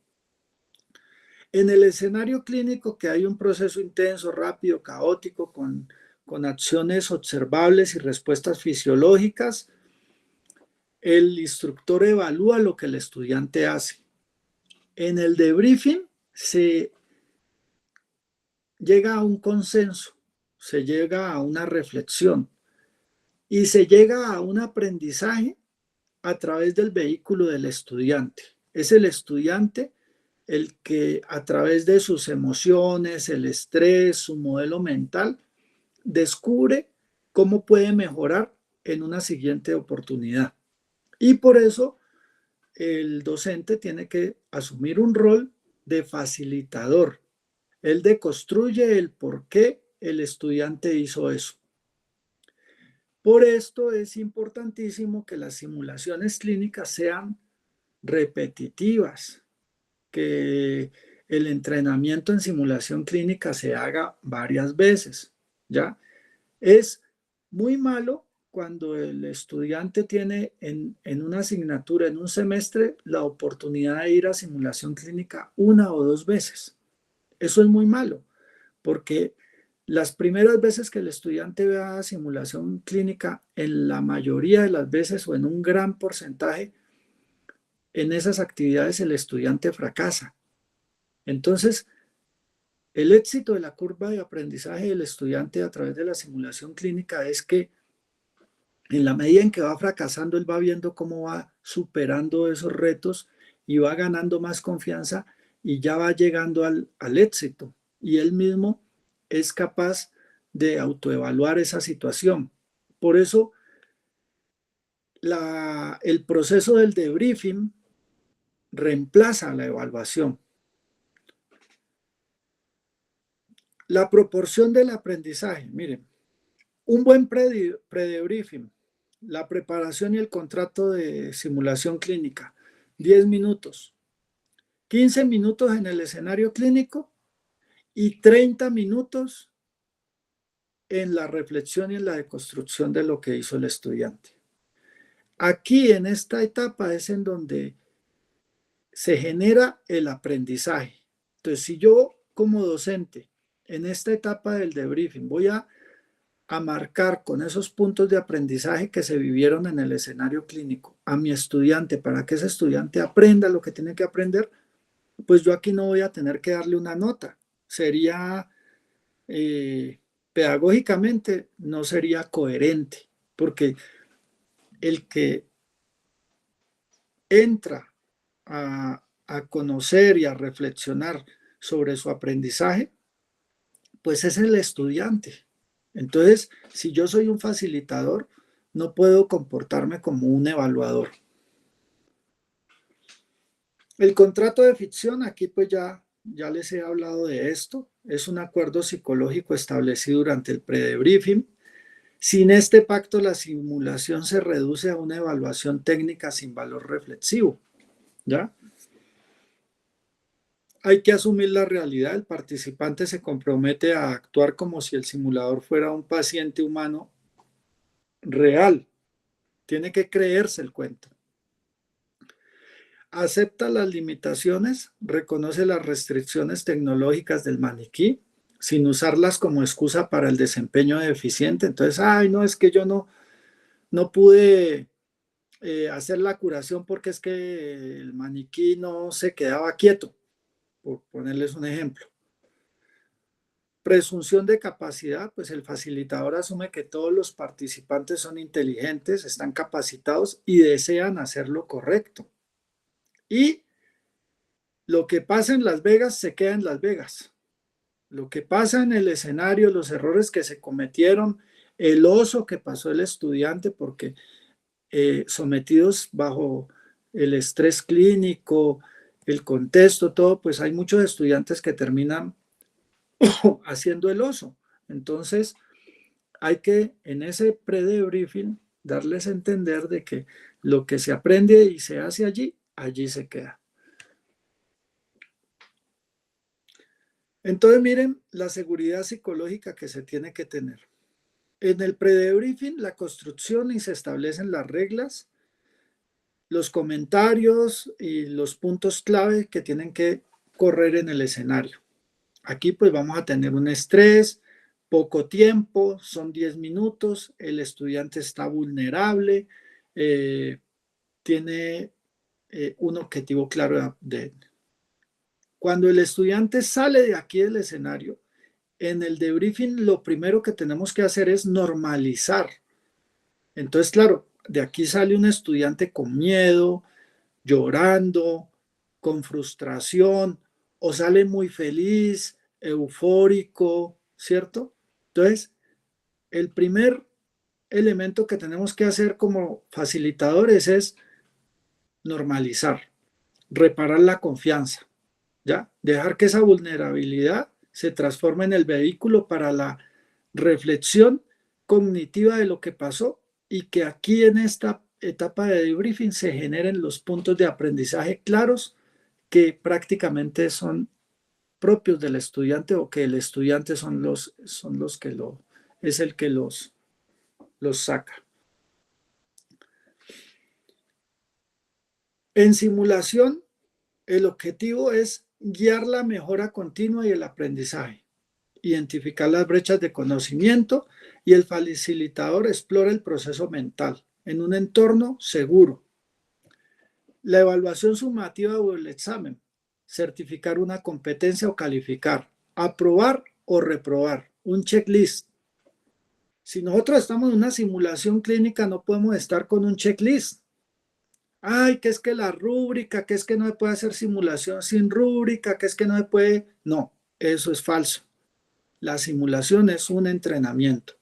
En el escenario clínico, que hay un proceso intenso, rápido, caótico, con acciones observables y respuestas fisiológicas, el instructor evalúa lo que el estudiante hace. En el debriefing se llega a un consenso, se llega a una reflexión y se llega a un aprendizaje a través del vehículo del estudiante. Es el estudiante el que, a través de sus emociones, el estrés, su modelo mental, descubre cómo puede mejorar en una siguiente oportunidad. Y por eso el docente tiene que asumir un rol de facilitador. Él deconstruye el por qué el estudiante hizo eso. Por esto es importantísimo que las simulaciones clínicas sean repetitivas, que el entrenamiento en simulación clínica se haga varias veces, ¿ya? Es muy malo cuando el estudiante tiene en una asignatura, en un semestre, la oportunidad de ir a simulación clínica 1 o 2 veces. Eso es muy malo, porque las primeras veces que el estudiante vea simulación clínica, en la mayoría de las veces o en un gran porcentaje, en esas actividades el estudiante fracasa. Entonces, el éxito de la curva de aprendizaje del estudiante a través de la simulación clínica es que, en la medida en que va fracasando, él va viendo cómo va superando esos retos y va ganando más confianza, y ya va llegando al éxito. Y él mismo es capaz de autoevaluar esa situación. Por eso, el proceso del debriefing reemplaza la evaluación. La proporción del aprendizaje, miren, un buen pre-debriefing, la preparación y el contrato de simulación clínica, 10 minutos, 15 minutos en el escenario clínico y 30 minutos en la reflexión y en la deconstrucción de lo que hizo el estudiante. Aquí, en esta etapa, es en donde se genera el aprendizaje. Entonces, si yo como docente en esta etapa del debriefing voy a marcar con esos puntos de aprendizaje que se vivieron en el escenario clínico a mi estudiante, para que ese estudiante aprenda lo que tiene que aprender, pues yo aquí no voy a tener que darle una nota. Sería, pedagógicamente, no sería coherente, porque el que entra a a conocer y a reflexionar sobre su aprendizaje, pues es el estudiante. Entonces, si yo soy un facilitador, no puedo comportarme como un evaluador. El contrato de ficción, aquí pues ya les he hablado de esto, es un acuerdo psicológico establecido durante el pre-debriefing. Sin este pacto, la simulación se reduce a una evaluación técnica sin valor reflexivo, ¿ya? Hay que asumir la realidad, el participante se compromete a actuar como si el simulador fuera un paciente humano real, tiene que creerse el cuento. Acepta las limitaciones, reconoce las restricciones tecnológicas del maniquí, sin usarlas como excusa para el desempeño deficiente. Entonces, ay, no, es que yo no pude hacer la curación porque es que el maniquí no se quedaba quieto, por ponerles un ejemplo. Presunción de capacidad, pues el facilitador asume que todos los participantes son inteligentes, están capacitados y desean hacer lo correcto. Y lo que pasa en Las Vegas se queda en Las Vegas. Lo que pasa en el escenario, los errores que se cometieron, el oso que pasó el estudiante, porque sometidos bajo el estrés clínico, el contexto, todo, pues hay muchos estudiantes que terminan haciendo el oso. Entonces, hay que en ese pre-debriefing darles a entender de que lo que se aprende y se hace allí, allí se queda. Entonces, miren la seguridad psicológica que se tiene que tener. En el pre-debriefing, la construcción y se establecen las reglas, los comentarios y los puntos clave que tienen que correr en el escenario. Aquí pues vamos a tener un estrés, poco tiempo, son 10 minutos, el estudiante está vulnerable, tiene un objetivo claro de. Cuando el estudiante sale de aquí del escenario, en el debriefing lo primero que tenemos que hacer es normalizar. Entonces, claro, de aquí sale un estudiante con miedo, llorando, con frustración, o sale muy feliz, eufórico, ¿cierto? Entonces, el primer elemento que tenemos que hacer como facilitadores es normalizar, reparar la confianza, ¿ya? Dejar que esa vulnerabilidad se transforme en el vehículo para la reflexión cognitiva de lo que pasó y que aquí en esta etapa de debriefing se generen los puntos de aprendizaje claros que prácticamente son propios del estudiante o que el estudiante son los que es el que los saca. En simulación, el objetivo es guiar la mejora continua y el aprendizaje, identificar las brechas de conocimiento y el facilitador explora el proceso mental en un entorno seguro. La evaluación sumativa o el examen, certificar una competencia o calificar, aprobar o reprobar, un checklist. Si nosotros estamos en una simulación clínica, no podemos estar con un checklist. Ay, que es que la rúbrica, que es que no se puede hacer simulación sin rúbrica, que es que no se puede. No, eso es falso. La simulación es un entrenamiento.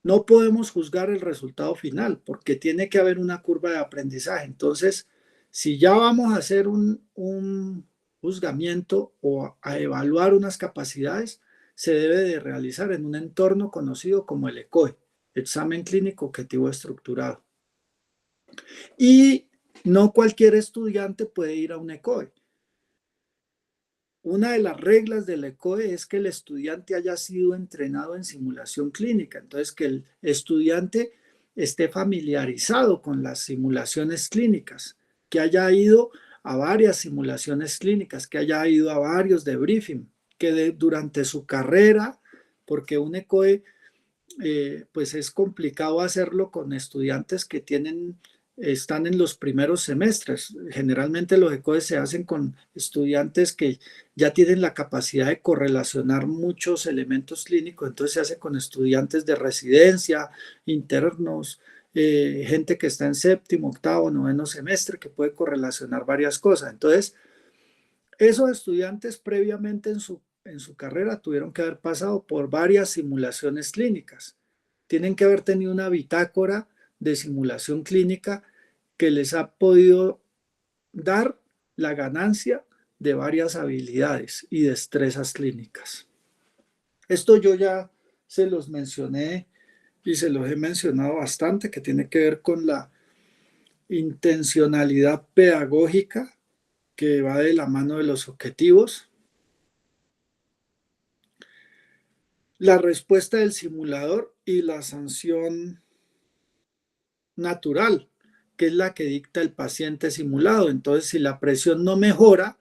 No podemos juzgar el resultado final porque tiene que haber una curva de aprendizaje. Entonces, si ya vamos a hacer un juzgamiento o a evaluar unas capacidades, se debe de realizar en un entorno conocido como el ECOE, Examen Clínico Objetivo Estructurado. Y no cualquier estudiante puede ir a un ECOE. Una de las reglas del ECOE es que el estudiante haya sido entrenado en simulación clínica, entonces que el estudiante esté familiarizado con las simulaciones clínicas, que haya ido a varias simulaciones clínicas, que haya ido a varios debriefing, que durante su carrera, porque un ECOE pues es complicado hacerlo con estudiantes que están en los primeros semestres. Generalmente los ECOES se hacen con estudiantes que ya tienen la capacidad de correlacionar muchos elementos clínicos, entonces se hace con estudiantes de residencia, internos, gente que está en séptimo, octavo, noveno semestre, que puede correlacionar varias cosas. Entonces, esos estudiantes previamente en su carrera tuvieron que haber pasado por varias simulaciones clínicas. Tienen que haber tenido una bitácora de simulación clínica que les ha podido dar la ganancia de varias habilidades y destrezas clínicas. Esto yo ya se los mencioné y se los he mencionado bastante, que tiene que ver con la intencionalidad pedagógica que va de la mano de los objetivos, la respuesta del simulador y la sanción natural, que es la que dicta el paciente simulado. Entonces, si la presión no mejora,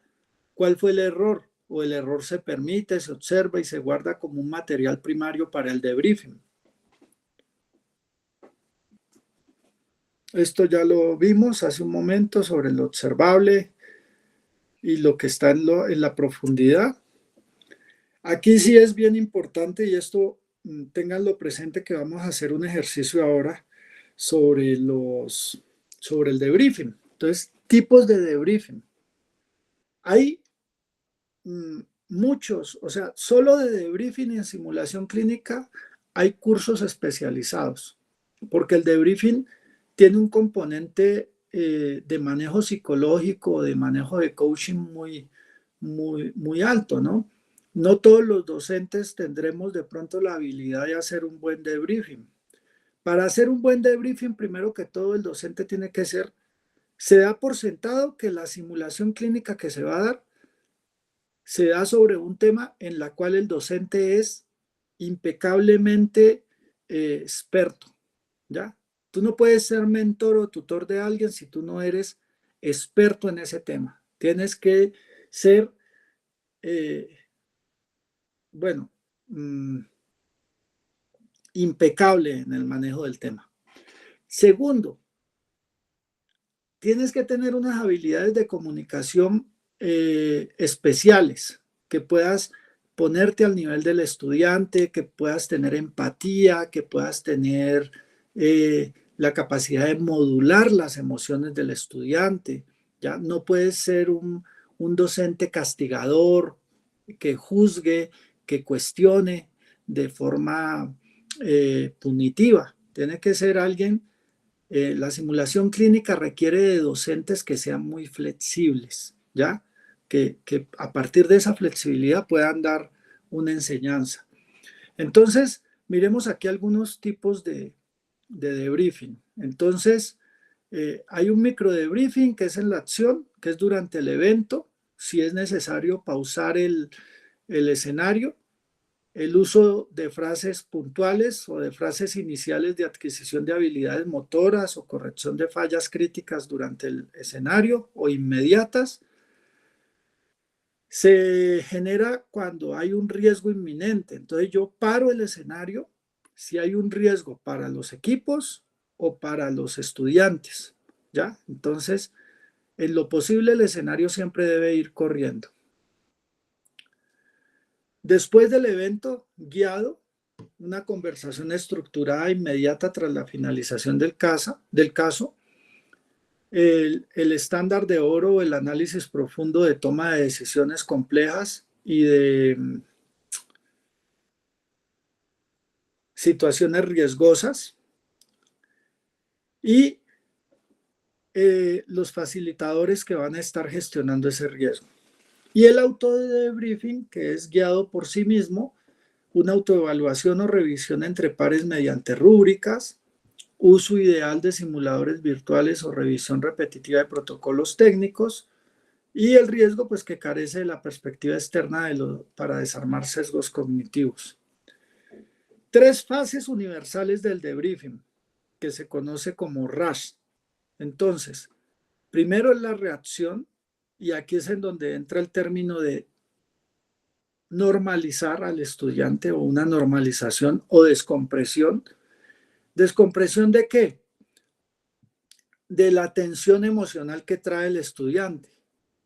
¿cuál fue el error? O el error se permite, se observa y se guarda como un material primario para el debriefing. Esto ya lo vimos hace un momento sobre lo observable y lo que está en la profundidad. Aquí sí es bien importante, y esto ténganlo presente, que vamos a hacer un ejercicio ahora sobre el debriefing. Entonces, tipos de debriefing. Hay muchos, o sea, solo de debriefing y en simulación clínica hay cursos especializados, porque el debriefing tiene un componente de manejo psicológico, de manejo de coaching muy alto, ¿no? No todos los docentes tendremos de pronto la habilidad de hacer un buen debriefing. Para hacer un buen debriefing, primero que todo, el docente tiene que se da por sentado que la simulación clínica que se va a dar se da sobre un tema en la cual el docente es impecablemente experto, ¿ya? Tú no puedes ser mentor o tutor de alguien si tú no eres experto en ese tema. Tienes que ser, bueno, impecable en el manejo del tema. Segundo, tienes que tener unas habilidades de comunicación especiales, que puedas ponerte al nivel del estudiante, que puedas tener empatía, que puedas tener la capacidad de modular las emociones del estudiante. Ya no puedes ser un docente castigador que juzgue, que cuestione de forma punitiva. Tiene que ser alguien. La simulación clínica requiere de docentes que sean muy flexibles, ¿ya? Que a partir de esa flexibilidad puedan dar una enseñanza. Entonces, miremos aquí algunos tipos de debriefing. Entonces, hay un micro debriefing que es en la acción, que es durante el evento, si es necesario pausar el escenario, el uso de frases puntuales o de frases iniciales de adquisición de habilidades motoras o corrección de fallas críticas durante el escenario o inmediatas. Se genera cuando hay un riesgo inminente. Entonces yo paro el escenario si hay un riesgo para los equipos o para los estudiantes, ¿ya? Entonces, en lo posible el escenario siempre debe ir corriendo. Después del evento guiado, una conversación estructurada inmediata tras la finalización del caso, el estándar de oro, el análisis profundo de toma de decisiones complejas y de situaciones riesgosas, y los facilitadores que van a estar gestionando ese riesgo. Y el auto de debriefing, que es guiado por sí mismo, una autoevaluación o revisión entre pares mediante rúbricas, uso ideal de simuladores virtuales o revisión repetitiva de protocolos técnicos, y el riesgo pues que carece de la perspectiva externa para desarmar sesgos cognitivos. 3 fases universales del debriefing, que se conoce como RASH. Entonces, primero es la reacción, y aquí es en donde entra el término de normalizar al estudiante o una normalización o descompresión. ¿Descompresión de qué? De la tensión emocional que trae el estudiante,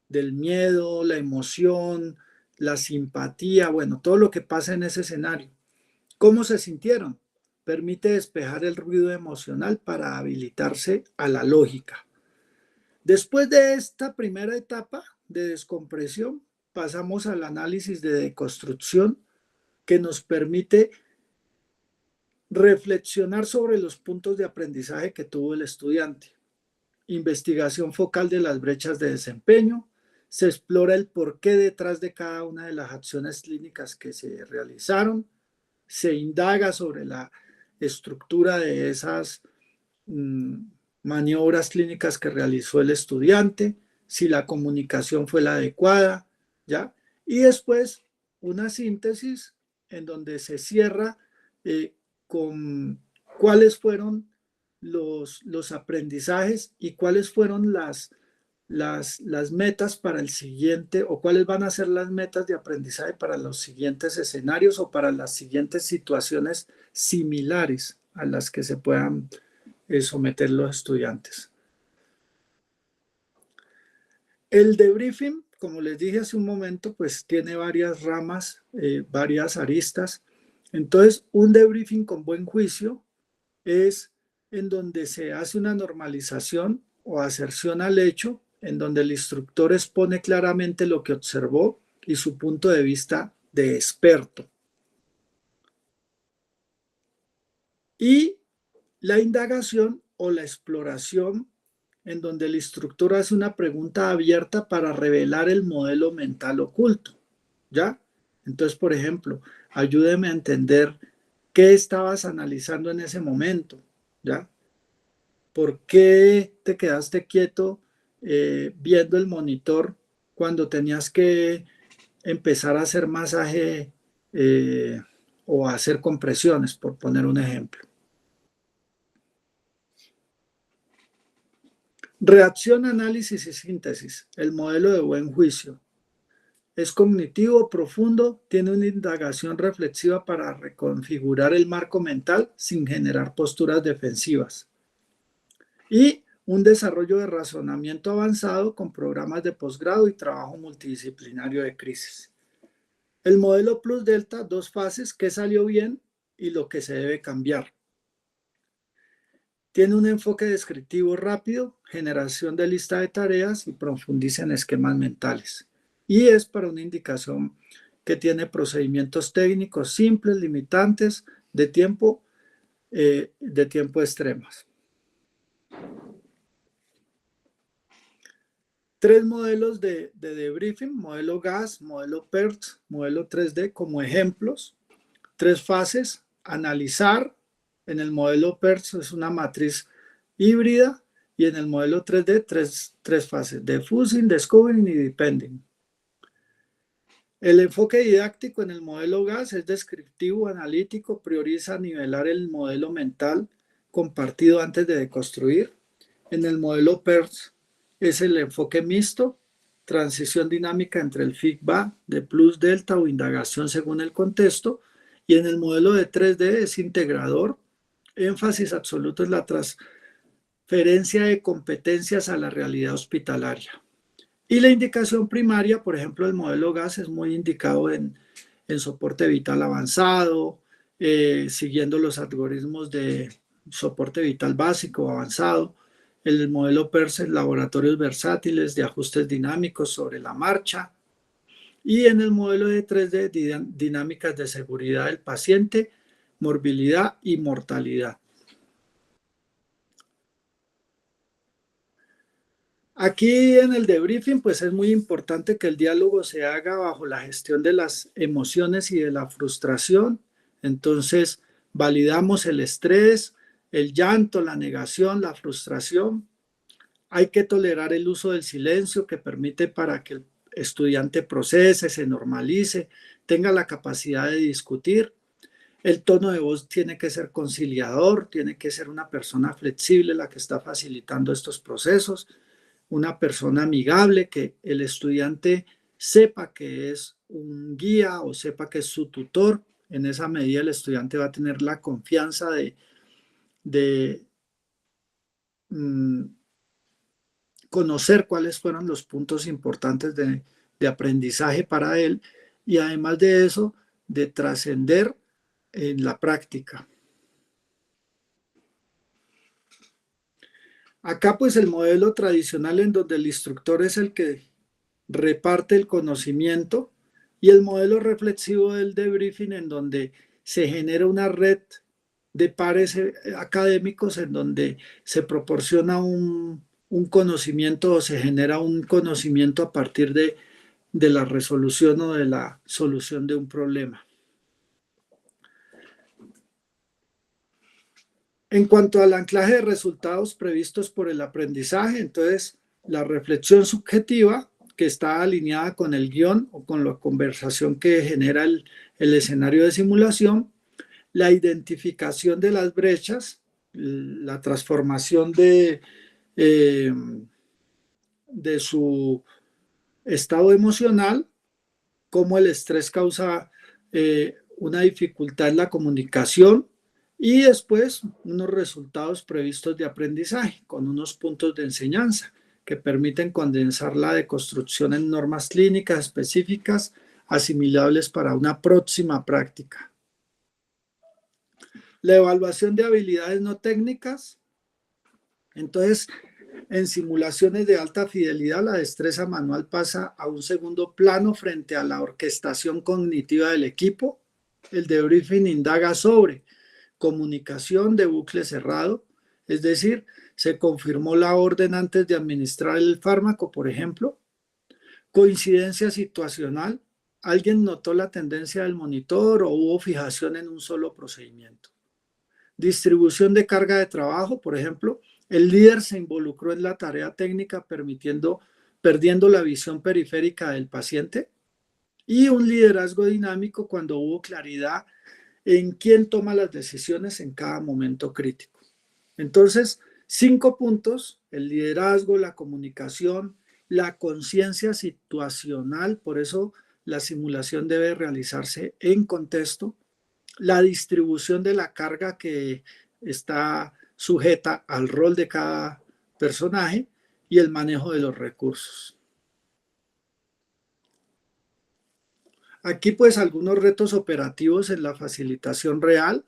del miedo, la emoción, la simpatía, bueno, todo lo que pasa en ese escenario. ¿Cómo se sintieron? permite despejar el ruido emocional para habilitarse a la lógica. Después de esta primera etapa de descompresión, pasamos al análisis de deconstrucción, que nos permite reflexionar sobre los puntos de aprendizaje que tuvo el estudiante. Investigación focal de las brechas de desempeño. Se explora el porqué detrás de cada una de las acciones clínicas que se realizaron. Se indaga sobre la estructura de esas maniobras clínicas que realizó el estudiante, si la comunicación fue la adecuada, ¿ya? Y después una síntesis en donde se cierra con cuáles fueron los aprendizajes y cuáles fueron las metas para el siguiente, o cuáles van a ser las metas de aprendizaje para los siguientes escenarios o para las siguientes situaciones similares a las que se puedan someter los estudiantes. El debriefing, como les dije hace un momento, pues tiene varias ramas, varias aristas. Entonces, un debriefing con buen juicio es en donde se hace una normalización o aserción al hecho, en donde el instructor expone claramente lo que observó y su punto de vista de experto. Y la indagación o la exploración, en donde el instructor hace una pregunta abierta para revelar el modelo mental oculto, ¿ya? Entonces, por ejemplo, ayúdeme a entender qué estabas analizando en ese momento, ¿ya? ¿Por qué te quedaste quieto viendo el monitor cuando tenías que empezar a hacer masaje o a hacer compresiones, por poner un ejemplo? Reacción, análisis y síntesis. El modelo de buen juicio. Es cognitivo, profundo, tiene una indagación reflexiva para reconfigurar el marco mental sin generar posturas defensivas. Y un desarrollo de razonamiento avanzado con programas de posgrado y trabajo multidisciplinario de crisis. El modelo Plus Delta, 2 fases, qué salió bien y lo que se debe cambiar. Tiene un enfoque descriptivo rápido, generación de lista de tareas y profundiza en esquemas mentales. Y es para una indicación que tiene procedimientos técnicos simples, limitantes, de tiempo extremos. 3 modelos de debriefing, modelo GAS, modelo PERT, modelo 3D como ejemplos. 3 fases, analizar. En el modelo PERT es una matriz híbrida y en el modelo 3D 3 fases, diffusing, discovering y depending. El enfoque didáctico en el modelo GAS es descriptivo, analítico, prioriza nivelar el modelo mental compartido antes de deconstruir. En el modelo PERT es el enfoque mixto, transición dinámica entre el feedback de plus delta o indagación según el contexto. Y en el modelo de 3D es integrador, énfasis absoluto en la transferencia de competencias a la realidad hospitalaria. Y la indicación primaria, por ejemplo, el modelo GAS es muy indicado en soporte vital avanzado, siguiendo los algoritmos de soporte vital básico o avanzado. El modelo PERS en laboratorios versátiles de ajustes dinámicos sobre la marcha. Y en el modelo de 3D, dinámicas de seguridad del paciente, morbilidad y mortalidad. Aquí en el debriefing, pues es muy importante que el diálogo se haga bajo la gestión de las emociones y de la frustración. Entonces, validamos el estrés, el llanto, la negación, la frustración. Hay que tolerar el uso del silencio que permite para que el estudiante procese, se normalice, tenga la capacidad de discutir. El tono de voz tiene que ser conciliador, tiene que ser una persona flexible la que está facilitando estos procesos, una persona amigable, que el estudiante sepa que es un guía o sepa que es su tutor. En esa medida el estudiante va a tener la confianza de conocer cuáles fueron los puntos importantes de aprendizaje para él y además de eso, de trascender en la práctica. Acá pues el modelo tradicional en donde el instructor es el que reparte el conocimiento y el modelo reflexivo del debriefing en donde se genera una red de pares académicos en donde se proporciona un conocimiento o se genera un conocimiento a partir de la resolución o de la solución de un problema. En cuanto al anclaje de resultados previstos por el aprendizaje, entonces la reflexión subjetiva que está alineada con el guión o con la conversación que genera el escenario de simulación, la identificación de las brechas, la transformación de su estado emocional, cómo el estrés causa una dificultad en la comunicación y después unos resultados previstos de aprendizaje con unos puntos de enseñanza que permiten condensar la deconstrucción en normas clínicas específicas asimilables para una próxima práctica. La evaluación de habilidades no técnicas. Entonces, en simulaciones de alta fidelidad, la destreza manual pasa a un segundo plano frente a la orquestación cognitiva del equipo. El debriefing indaga sobre comunicación de bucle cerrado, es decir, se confirmó la orden antes de administrar el fármaco, por ejemplo. Coincidencia situacional, alguien notó la tendencia del monitor o hubo fijación en un solo procedimiento. Distribución de carga de trabajo, por ejemplo, el líder se involucró en la tarea técnica perdiendo la visión periférica del paciente, y un liderazgo dinámico cuando hubo claridad en quién toma las decisiones en cada momento crítico. Entonces, 5 puntos: el liderazgo, la comunicación, la conciencia situacional, por eso la simulación debe realizarse en contexto, la distribución de la carga que está sujeta al rol de cada personaje y el manejo de los recursos. Aquí pues algunos retos operativos en la facilitación real.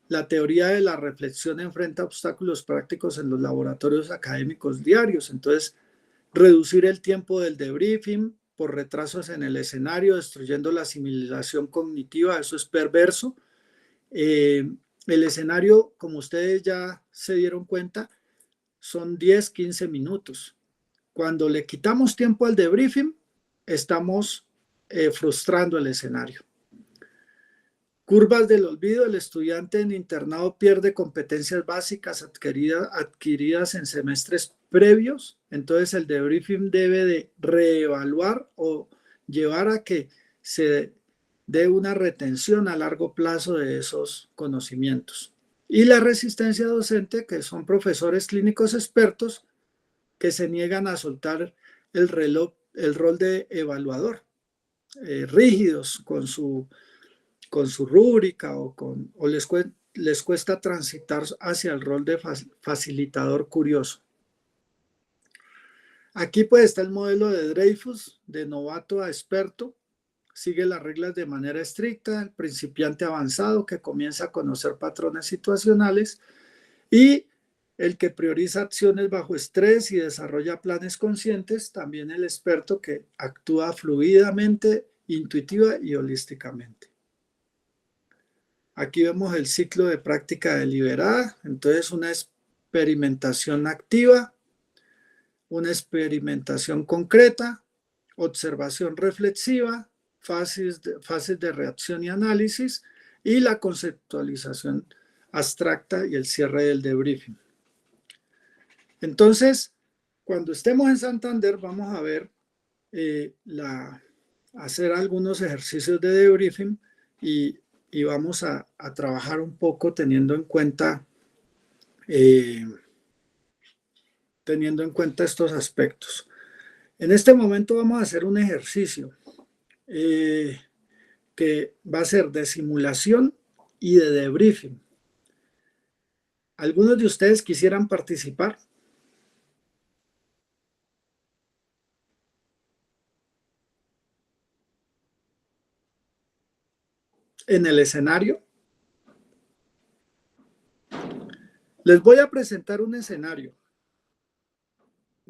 La teoría de la reflexión enfrenta obstáculos prácticos en los laboratorios académicos diarios. Entonces, reducir el tiempo del debriefing por retrasos en el escenario, destruyendo la asimilación cognitiva, eso es perverso. El escenario, como ustedes ya se dieron cuenta, son 10-15 minutos. Cuando le quitamos tiempo al debriefing, estamos frustrando el escenario. Curvas del olvido: el estudiante en internado pierde competencias básicas adquiridas en semestres previos, entonces el debriefing debe de reevaluar o llevar a que se dé una retención a largo plazo de esos conocimientos. Y la resistencia docente, que son profesores clínicos expertos que se niegan a soltar el rol de evaluador, rígidos con su rúbrica o les cuesta transitar hacia el rol de facilitador curioso. Aquí pues está el modelo de Dreyfus, de novato a experto. Sigue las reglas de manera estricta, el principiante avanzado que comienza a conocer patrones situacionales y el que prioriza acciones bajo estrés y desarrolla planes conscientes, también el experto que actúa fluidamente, intuitiva y holísticamente. Aquí vemos el ciclo de práctica deliberada, entonces una experimentación activa, una experimentación concreta, observación reflexiva, fases de reacción y análisis y la conceptualización abstracta y el cierre del debriefing. Entonces, cuando estemos en Santander vamos a ver hacer algunos ejercicios de debriefing y vamos a trabajar un poco teniendo en cuenta estos aspectos. En este momento vamos a hacer un ejercicio que va a ser de simulación y de debriefing. ¿Algunos de ustedes quisieran participar? En el escenario. Les voy a presentar un escenario.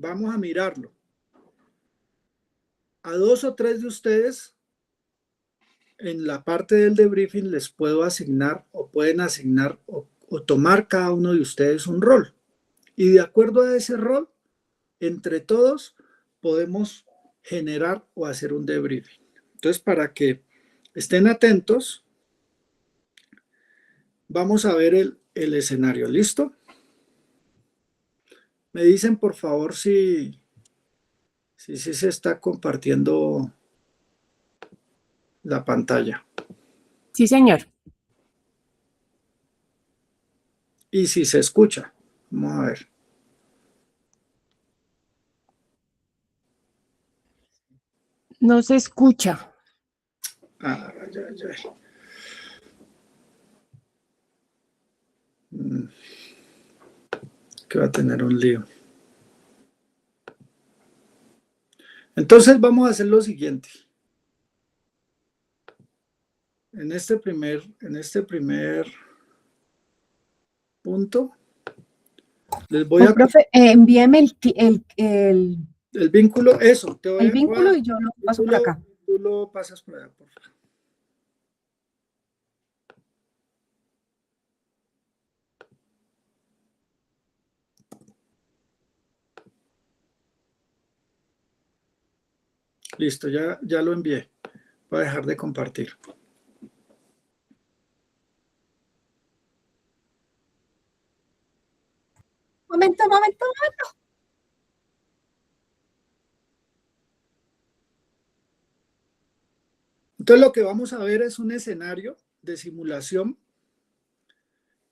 vamos a mirarlo. A 2 o 3 de ustedes en la parte del debriefing les puedo asignar o pueden asignar o tomar cada uno de ustedes un rol. Y de acuerdo a ese rol, entre todos podemos generar o hacer un debriefing. Entonces, para que estén atentos, vamos a ver el escenario. ¿Listo? Me dicen, por favor, si se está compartiendo la pantalla. Sí, señor. Y si se escucha. Vamos a ver. No se escucha. Ay, ay, ay. Que va a tener un lío. Entonces vamos a hacer lo siguiente. En este primer punto, les voy a... Profe, envíeme El vínculo, eso. el vínculo y yo lo paso por acá. Tú lo pasas por allá, por favor. Listo, ya lo envié. Voy a dejar de compartir. Momento. Entonces lo que vamos a ver es un escenario de simulación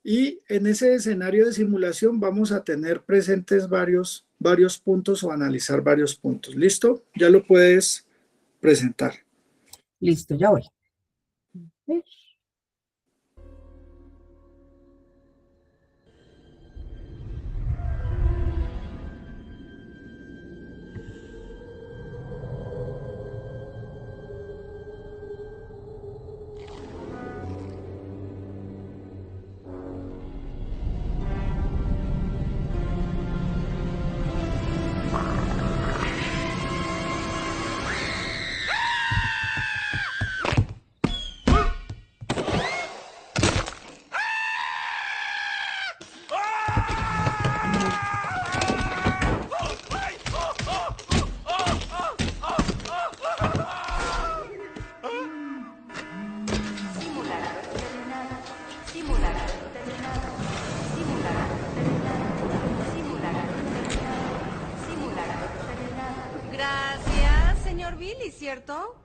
y en ese escenario de simulación vamos a tener presentes varios puntos o analizar varios puntos. ¿Listo? Ya lo puedes presentar. Listo, ya voy. Gracias, señor Billy, ¿cierto?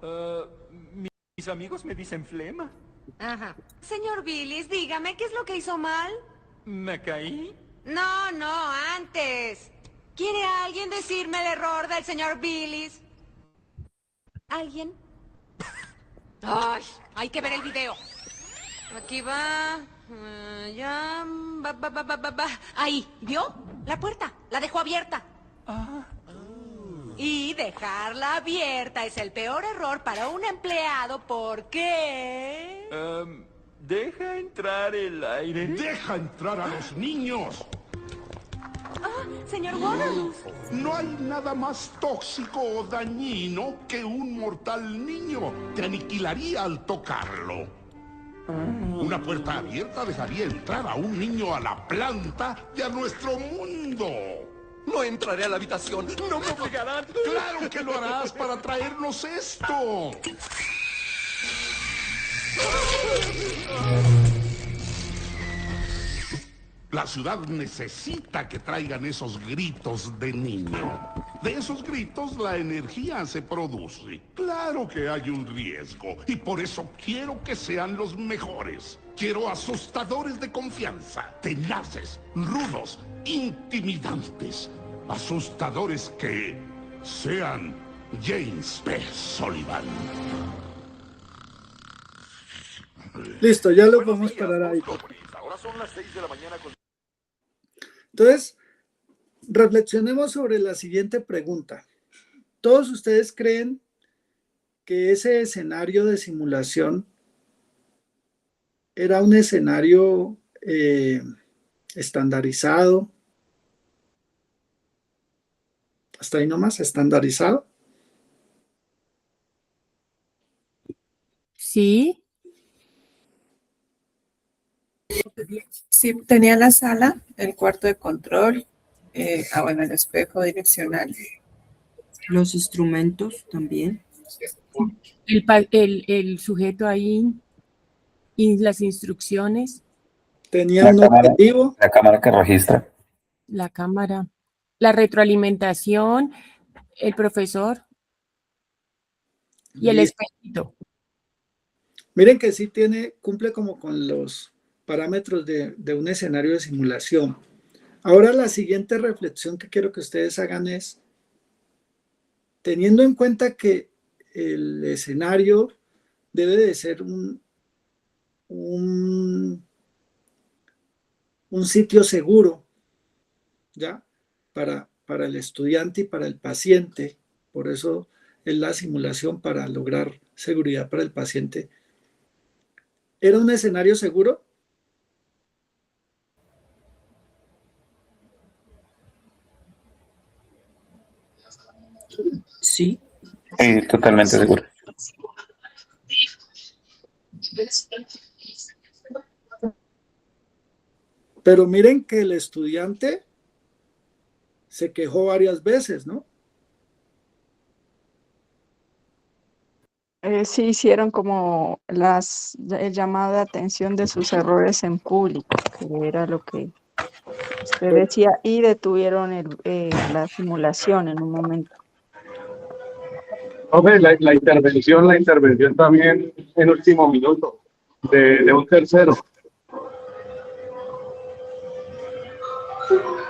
Mis amigos me dicen flema. Ajá. Señor Billis, dígame, ¿qué es lo que hizo mal? ¿Me caí? No, antes. ¿Quiere alguien decirme el error del señor Billis? ¿Alguien? Ay, hay que ver el video. Aquí va. Ya. Va. Ahí, ¿vio? La puerta. La dejó abierta. Y dejarla abierta es el peor error para un empleado porque... ¿Deja entrar el aire? ¡Deja entrar a los niños! Señor Warren. No hay nada más tóxico o dañino que un mortal niño. Te aniquilaría al tocarlo. Una puerta abierta dejaría entrar a un niño a la planta y a nuestro mundo. No entraré a la habitación. No me obligarán. ¡Claro que lo harás para traernos esto! La ciudad necesita que traigan esos gritos de niño. De esos gritos la energía se produce. Claro que hay un riesgo y por eso quiero que sean los mejores. Quiero asustadores de confianza, tenaces, rudos, intimidantes. Asustadores que sean James P. Sullivan. Listo, ya lo podemos parar ahí. Ahora son las 6 de la mañana con... Entonces, reflexionemos sobre la siguiente pregunta. ¿Todos ustedes creen que ese escenario de simulación era un escenario estandarizado? Hasta ahí nomás, estandarizado. Sí, Sí, tenía la sala, el cuarto de control, bueno, el espejo direccional. Los instrumentos también. el sujeto ahí y las instrucciones, Tenía La un cámara, objetivo. la cámara que registra. la cámara, la retroalimentación, el profesor y el Listo. espejito. Miren que sí cumple como con los parámetros de un escenario de simulación. Ahora la siguiente reflexión que quiero que ustedes hagan es, teniendo en cuenta que el escenario debe de ser un sitio seguro, ¿ya? Para el estudiante y para el paciente. Por eso es la simulación para lograr seguridad para el paciente. ¿Era un escenario seguro? Sí. Sí, totalmente seguro. Pero miren que el estudiante se quejó varias veces, ¿no? Sí hicieron como el llamado de atención de sus errores en público, que era lo que usted decía, y detuvieron la simulación en un momento. Profe, la intervención también en último minuto de un tercero.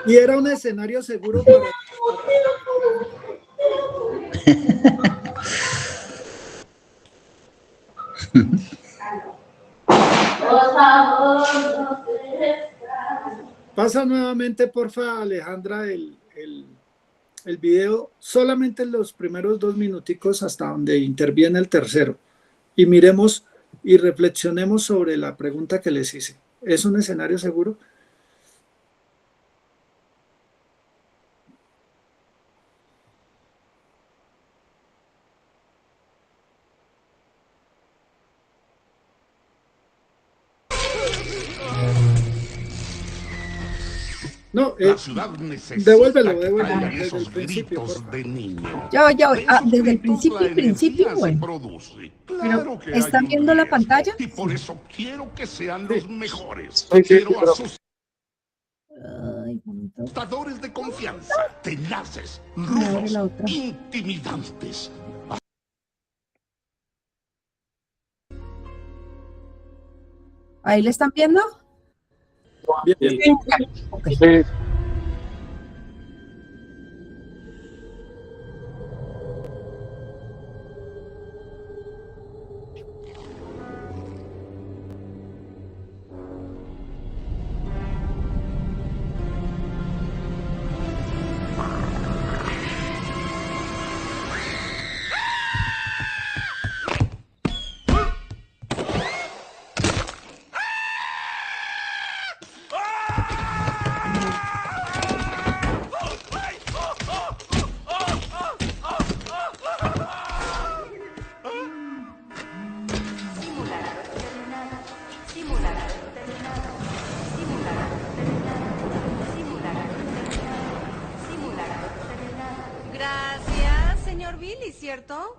Y era un escenario seguro para... Pasa nuevamente, porfa, Alejandra, el video, solamente los primeros 2 minuticos hasta donde interviene el tercero. Y miremos y reflexionemos sobre la pregunta que les hice. ¿Es un escenario seguro? No, La ciudad necesita devuélvelo que traigan desde el esos principio, por gritos favor. de niño. Ya voy. De esos Desde el gritos principio, la energía se bueno. produce. Pero, Claro que ¿están hay un viendo la riesgo, pantalla? y por eso quiero que sean los mejores. Sí, Quiero pero- Ay, bonito. asustadores de confianza, tenaces, abre rudos, la otra. intimidantes. ¿Ahí le están viendo? Bien, bien. Ok. Sí. Gracias, señor Billy, ¿cierto?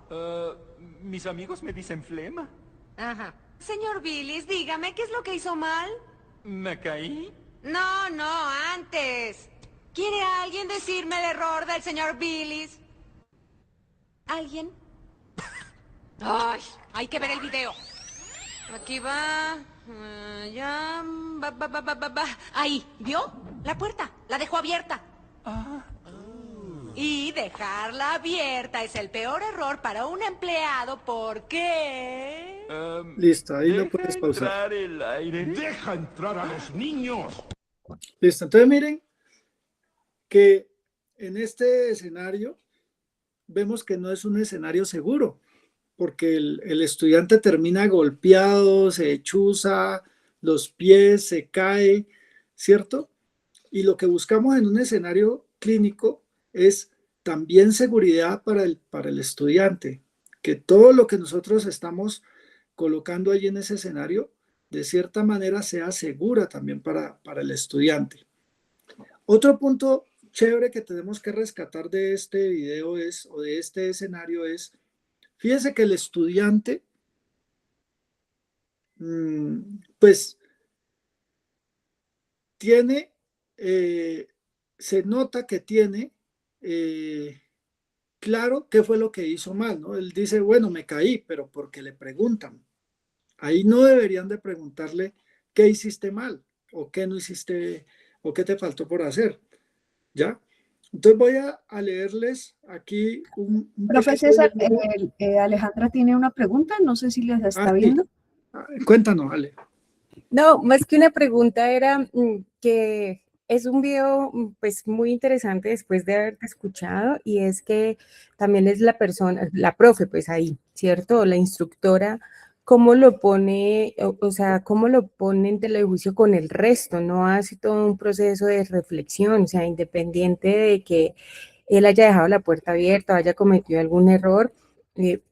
Mis amigos me dicen flema. Ajá. Señor Billis, dígame, ¿qué es lo que hizo mal? ¿Me caí? No, no, antes. ¿Quiere alguien decirme el error del señor Billis? ¿Alguien? Ay, hay que ver el video. Aquí va. Ya. Va. Ahí, ¿vio? La puerta. La dejó abierta. Y dejarla abierta es el peor error para un empleado porque... Listo, ahí lo ¿Deja puedes pausar. entrar el aire? Deja entrar a los niños. Listo, entonces miren que en este escenario vemos que no es un escenario seguro, porque el estudiante termina golpeado, se chuza, los pies, se cae, ¿cierto? Y lo que buscamos en un escenario clínico es también seguridad para el estudiante, que todo lo que nosotros estamos colocando allí en ese escenario, de cierta manera sea segura también para el estudiante. Otro punto chévere que tenemos que rescatar de este video o de este escenario es, fíjense que el estudiante, pues, tiene, se nota que tiene claro qué fue lo que hizo mal, ¿no? Él dice, bueno, me caí, pero porque le preguntan. Ahí no deberían de preguntarle qué hiciste mal o qué no hiciste o qué te faltó por hacer, ¿ya? Entonces voy a leerles aquí un Profe pequeño César, diálogo. Alejandra tiene una pregunta, no sé si les está Sí. viendo. Cuéntanos, Ale. No, más que una pregunta era que es un video pues muy interesante después de haberte escuchado y es que también es la persona, la profe pues ahí, ¿cierto? La instructora, cómo lo pone, o sea, cómo lo pone en telejuicio con el resto, no hace todo un proceso de reflexión, o sea, independiente de que él haya dejado la puerta abierta o haya cometido algún error,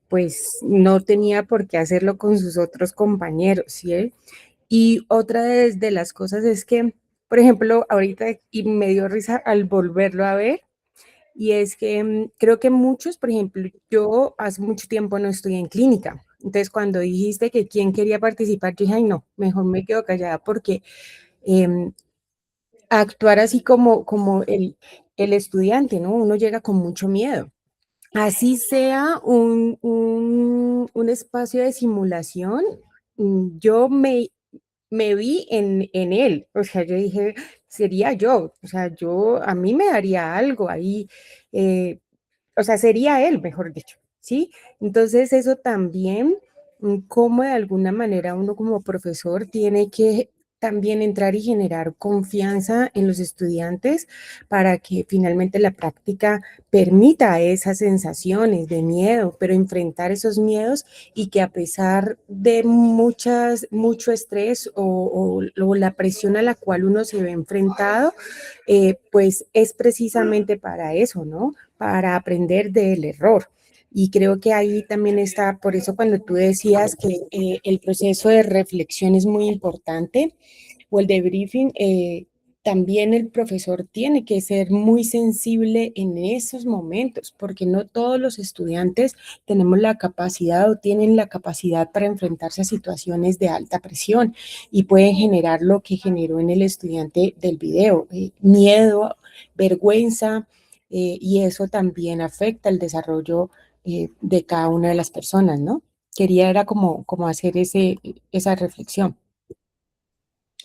pues no tenía por qué hacerlo con sus otros compañeros, ¿sí? Y otra de las cosas es que, por ejemplo, ahorita y me dio risa al volverlo a ver, y es que creo que muchos, por ejemplo, yo hace mucho tiempo no estoy en clínica. Entonces, cuando dijiste que quién quería participar, yo dije, ay, no, mejor me quedo callada porque actuar así como el estudiante, ¿no? Uno llega con mucho miedo. Así sea un espacio de simulación, yo me vi en él, o sea, yo dije, sería yo, o sea, a mí me daría algo ahí, o sea, sería él, mejor dicho, ¿sí? Entonces eso también, como de alguna manera uno como profesor tiene que también entrar y generar confianza en los estudiantes para que finalmente la práctica permita esas sensaciones de miedo, pero enfrentar esos miedos y que a pesar de mucho estrés o la presión a la cual uno se ve enfrentado, pues es precisamente para eso, ¿no? Para aprender del error. Y creo que ahí también está, por eso cuando tú decías que el proceso de reflexión es muy importante, o el debriefing, también el profesor tiene que ser muy sensible en esos momentos, porque no todos los estudiantes tenemos la capacidad o tienen la capacidad para enfrentarse a situaciones de alta presión y pueden generar lo que generó en el estudiante del video, miedo, vergüenza, y eso también afecta el desarrollo de cada una de las personas, ¿no? Quería era como hacer esa reflexión.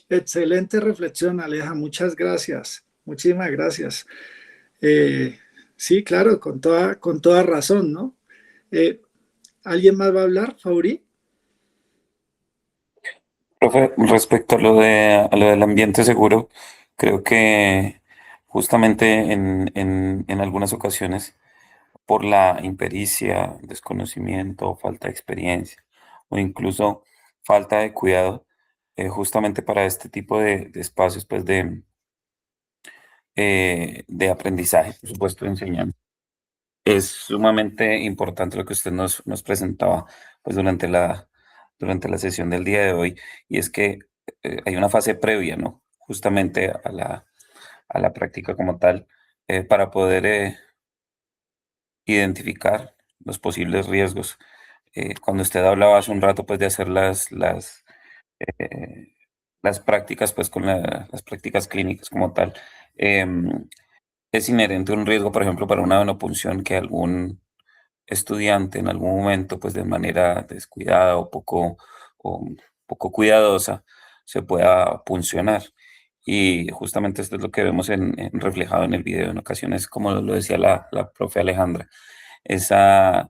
Excelente reflexión, Aleja. Muchas gracias. Muchísimas gracias. Sí, claro, con toda razón, ¿no? ¿Alguien más va a hablar, Faurí? Profe, respecto a lo del ambiente seguro, creo que justamente en algunas ocasiones, por la impericia, desconocimiento, falta de experiencia o incluso falta de cuidado, justamente para este tipo de espacios, pues de aprendizaje, por supuesto, de enseñanza. Es sumamente importante lo que usted nos presentaba pues, durante la sesión del día de hoy, y es que hay una fase previa, ¿no? Justamente a la práctica como tal, para poder identificar los posibles riesgos. Cuando usted hablaba hace un rato pues, de hacer eh, las prácticas pues, con las prácticas clínicas como tal, em, es inherente un riesgo, por ejemplo, para una venopunción que algún estudiante en algún momento, pues de manera descuidada o poco cuidadosa, se pueda puncionar. Y justamente esto es lo que vemos reflejado en el video. En ocasiones, como lo decía la profe Alejandra, esa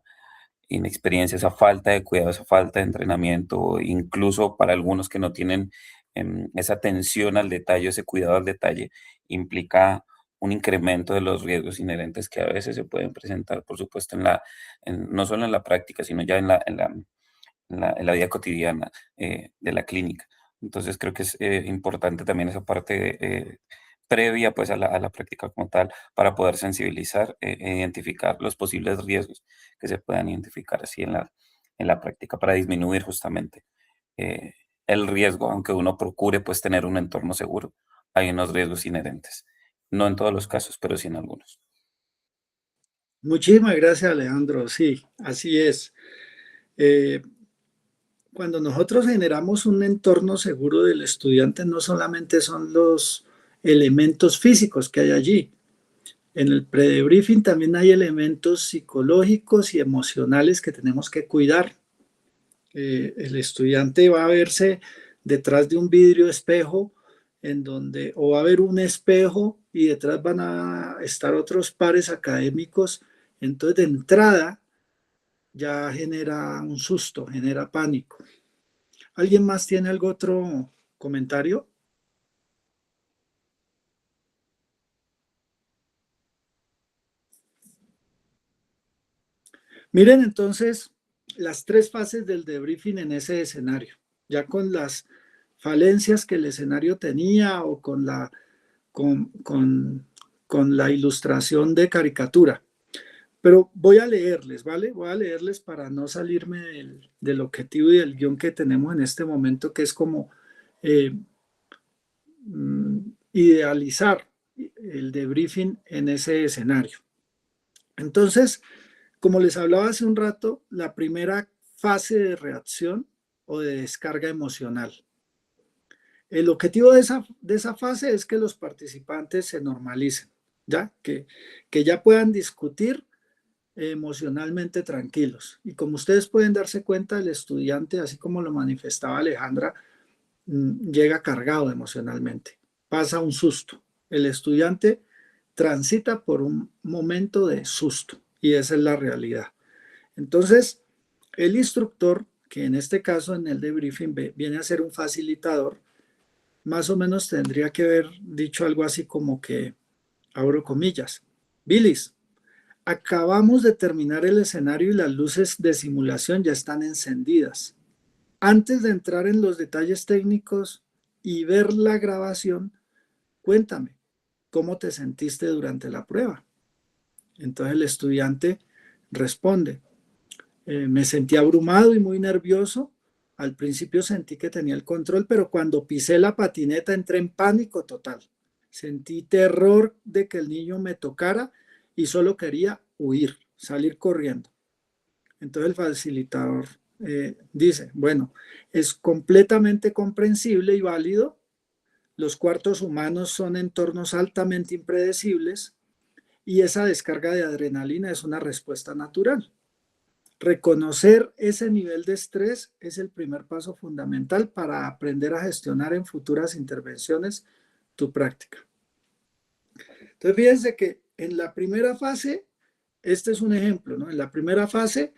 inexperiencia, esa falta de cuidado, esa falta de entrenamiento, incluso para algunos que no tienen esa atención al detalle, ese cuidado al detalle, implica un incremento de los riesgos inherentes que a veces se pueden presentar, por supuesto, no solo en la práctica, sino ya en la vida cotidiana de la clínica. Entonces creo que es importante también esa parte previa pues a la práctica como tal para poder sensibilizar e identificar los posibles riesgos que se puedan identificar así en la práctica para disminuir justamente eh, el riesgo, aunque uno procure pues tener un entorno seguro, hay unos riesgos inherentes. No en todos los casos, pero sí en algunos. Muchísimas gracias, Alejandro. Sí, así es. Eh, Cuando nosotros generamos un entorno seguro del estudiante, no solamente son los elementos físicos que hay allí. En el pre-debriefing también hay elementos psicológicos y emocionales que tenemos que cuidar. El estudiante va a verse detrás de un vidrio espejo en donde o va a haber un espejo y detrás van a estar otros pares académicos. Entonces, de entrada, ya genera un susto, genera pánico. ¿Alguien más tiene algún otro comentario? Miren entonces las tres fases del debriefing en ese escenario, ya con las falencias que el escenario tenía o con la ilustración de caricatura. Pero voy a leerles, ¿vale? Voy a leerles para no salirme del objetivo y del guión que tenemos en este momento, que es como eh, idealizar el debriefing en ese escenario. Entonces, como les hablaba hace un rato, la primera fase de reacción o de descarga emocional. El objetivo de esa fase es que los participantes se normalicen, ¿ya? Que ya puedan discutir emocionalmente tranquilos. Y como ustedes pueden darse cuenta, el estudiante, así como lo manifestaba Alejandra, llega cargado emocionalmente, pasa un susto. El estudiante transita por un momento de susto y esa es la realidad. Entonces, el instructor, que en este caso en el debriefing viene a ser un facilitador, más o menos tendría que haber dicho algo así como que, abro comillas, Billis, acabamos de terminar el escenario y las luces de simulación ya están encendidas. Antes de entrar en los detalles técnicos y ver la grabación, cuéntame, ¿cómo te sentiste durante la prueba? Entonces el estudiante responde, me sentí abrumado y muy nervioso. Al principio sentí que tenía el control, pero cuando pisé la patineta entré en pánico total. Sentí terror de que el niño me tocara y solo quería huir, salir corriendo. Entonces el facilitador dice, bueno, es completamente comprensible y válido. Los cuartos humanos son entornos altamente impredecibles y esa descarga de adrenalina es una respuesta natural. Reconocer ese nivel de estrés es el primer paso fundamental para aprender a gestionar en futuras intervenciones tu práctica. Entonces, fíjense que en la primera fase, este es un ejemplo, ¿no? En la primera fase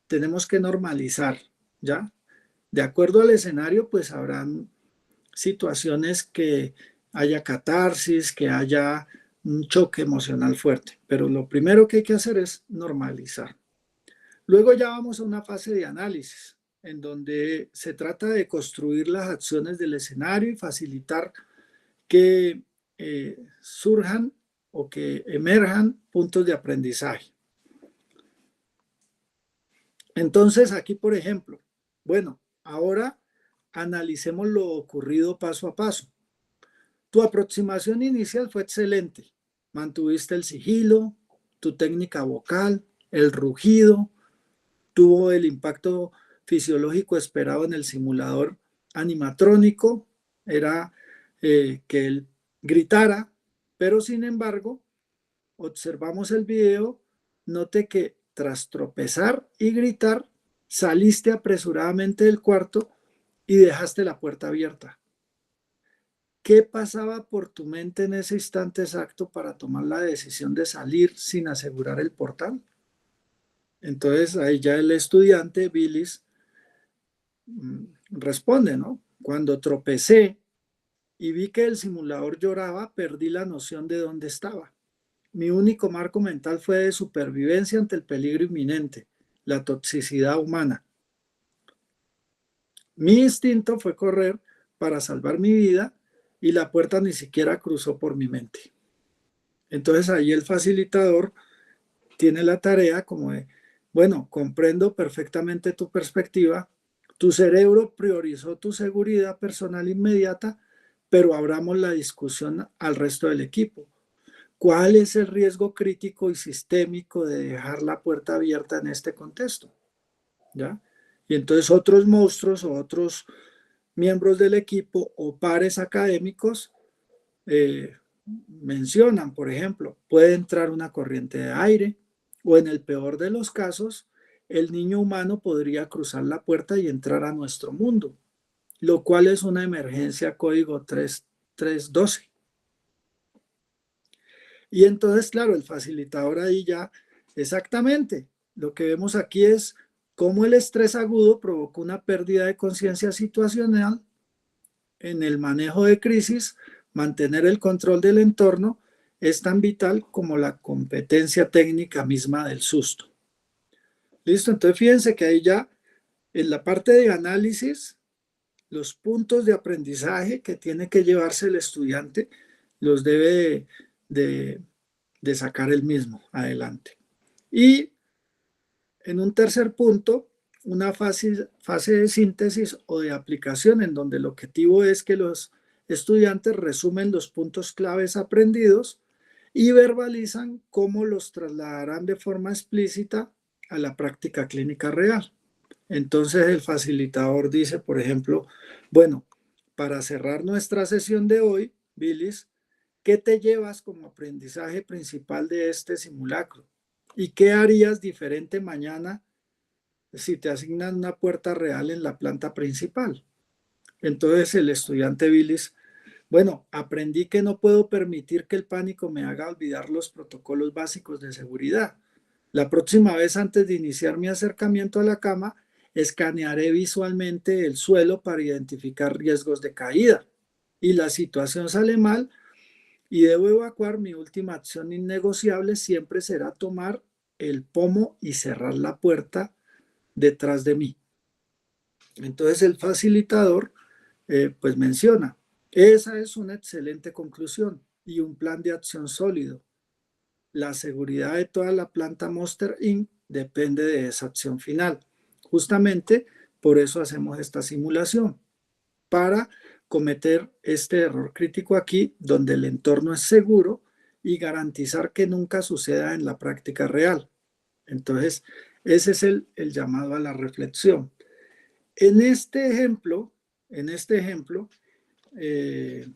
tenemos que normalizar, ¿ya? De acuerdo al escenario, pues habrán situaciones que haya catarsis, que haya un choque emocional fuerte, pero lo primero que hay que hacer es normalizar. Luego ya vamos a una fase de análisis, en donde se trata de construir las acciones del escenario y facilitar que surjan o que emerjan puntos de aprendizaje. Entonces, aquí, por ejemplo, bueno, ahora analicemos lo ocurrido paso a paso. Tu aproximación inicial fue excelente. Mantuviste el sigilo, tu técnica vocal, el rugido, tuvo el impacto fisiológico esperado en el simulador animatrónico, era que él gritara, pero sin embargo, observamos el video, note que tras tropezar y gritar, saliste apresuradamente del cuarto y dejaste la puerta abierta. ¿Qué pasaba por tu mente en ese instante exacto para tomar la decisión de salir sin asegurar el portal? Entonces ahí ya el estudiante, Billis, responde, ¿no? Cuando tropecé y vi que el simulador lloraba, perdí la noción de dónde estaba. Mi único marco mental fue de supervivencia ante el peligro inminente, la toxicidad humana. Mi instinto fue correr para salvar mi vida y la puerta ni siquiera cruzó por mi mente. Entonces ahí el facilitador tiene la tarea como de, bueno, comprendo perfectamente tu perspectiva, tu cerebro priorizó tu seguridad personal inmediata, pero abramos la discusión al resto del equipo. ¿Cuál es el riesgo crítico y sistémico de dejar la puerta abierta en este contexto? ¿Ya? Y entonces otros monstruos o otros miembros del equipo o pares académicos mencionan, por ejemplo, puede entrar una corriente de aire o en el peor de los casos, el niño humano podría cruzar la puerta y entrar a nuestro mundo, lo cual es una emergencia código 3312. Y entonces, claro, el facilitador ahí ya, exactamente, lo que vemos aquí es cómo el estrés agudo provoca una pérdida de conciencia situacional en el manejo de crisis. Mantener el control del entorno es tan vital como la competencia técnica misma del susto. Listo, entonces fíjense que ahí ya en la parte de análisis, los puntos de aprendizaje que tiene que llevarse el estudiante los debe de sacar él mismo adelante. Y en un tercer punto, una fase de síntesis o de aplicación en donde el objetivo es que los estudiantes resumen los puntos claves aprendidos y verbalizan cómo los trasladarán de forma explícita a la práctica clínica real. Entonces el facilitador dice, por ejemplo, bueno, para cerrar nuestra sesión de hoy, Billis, ¿qué te llevas como aprendizaje principal de este simulacro? ¿Y qué harías diferente mañana si te asignan una puerta real en la planta principal? Entonces el estudiante Billis, bueno, aprendí que no puedo permitir que el pánico me haga olvidar los protocolos básicos de seguridad. La próxima vez antes de iniciar mi acercamiento a la cama, escanearé visualmente el suelo para identificar riesgos de caída. Y la situación sale mal y debo evacuar, mi última acción innegociable siempre será tomar el pomo y cerrar la puerta detrás de mí. Entonces el facilitador pues menciona, esa es una excelente conclusión y un plan de acción sólido. La seguridad de toda la planta Monster Inc. depende de esa acción final. Justamente por eso hacemos esta simulación, para cometer este error crítico aquí, donde el entorno es seguro y garantizar que nunca suceda en la práctica real. Entonces, ese es el llamado a la reflexión. En este ejemplo que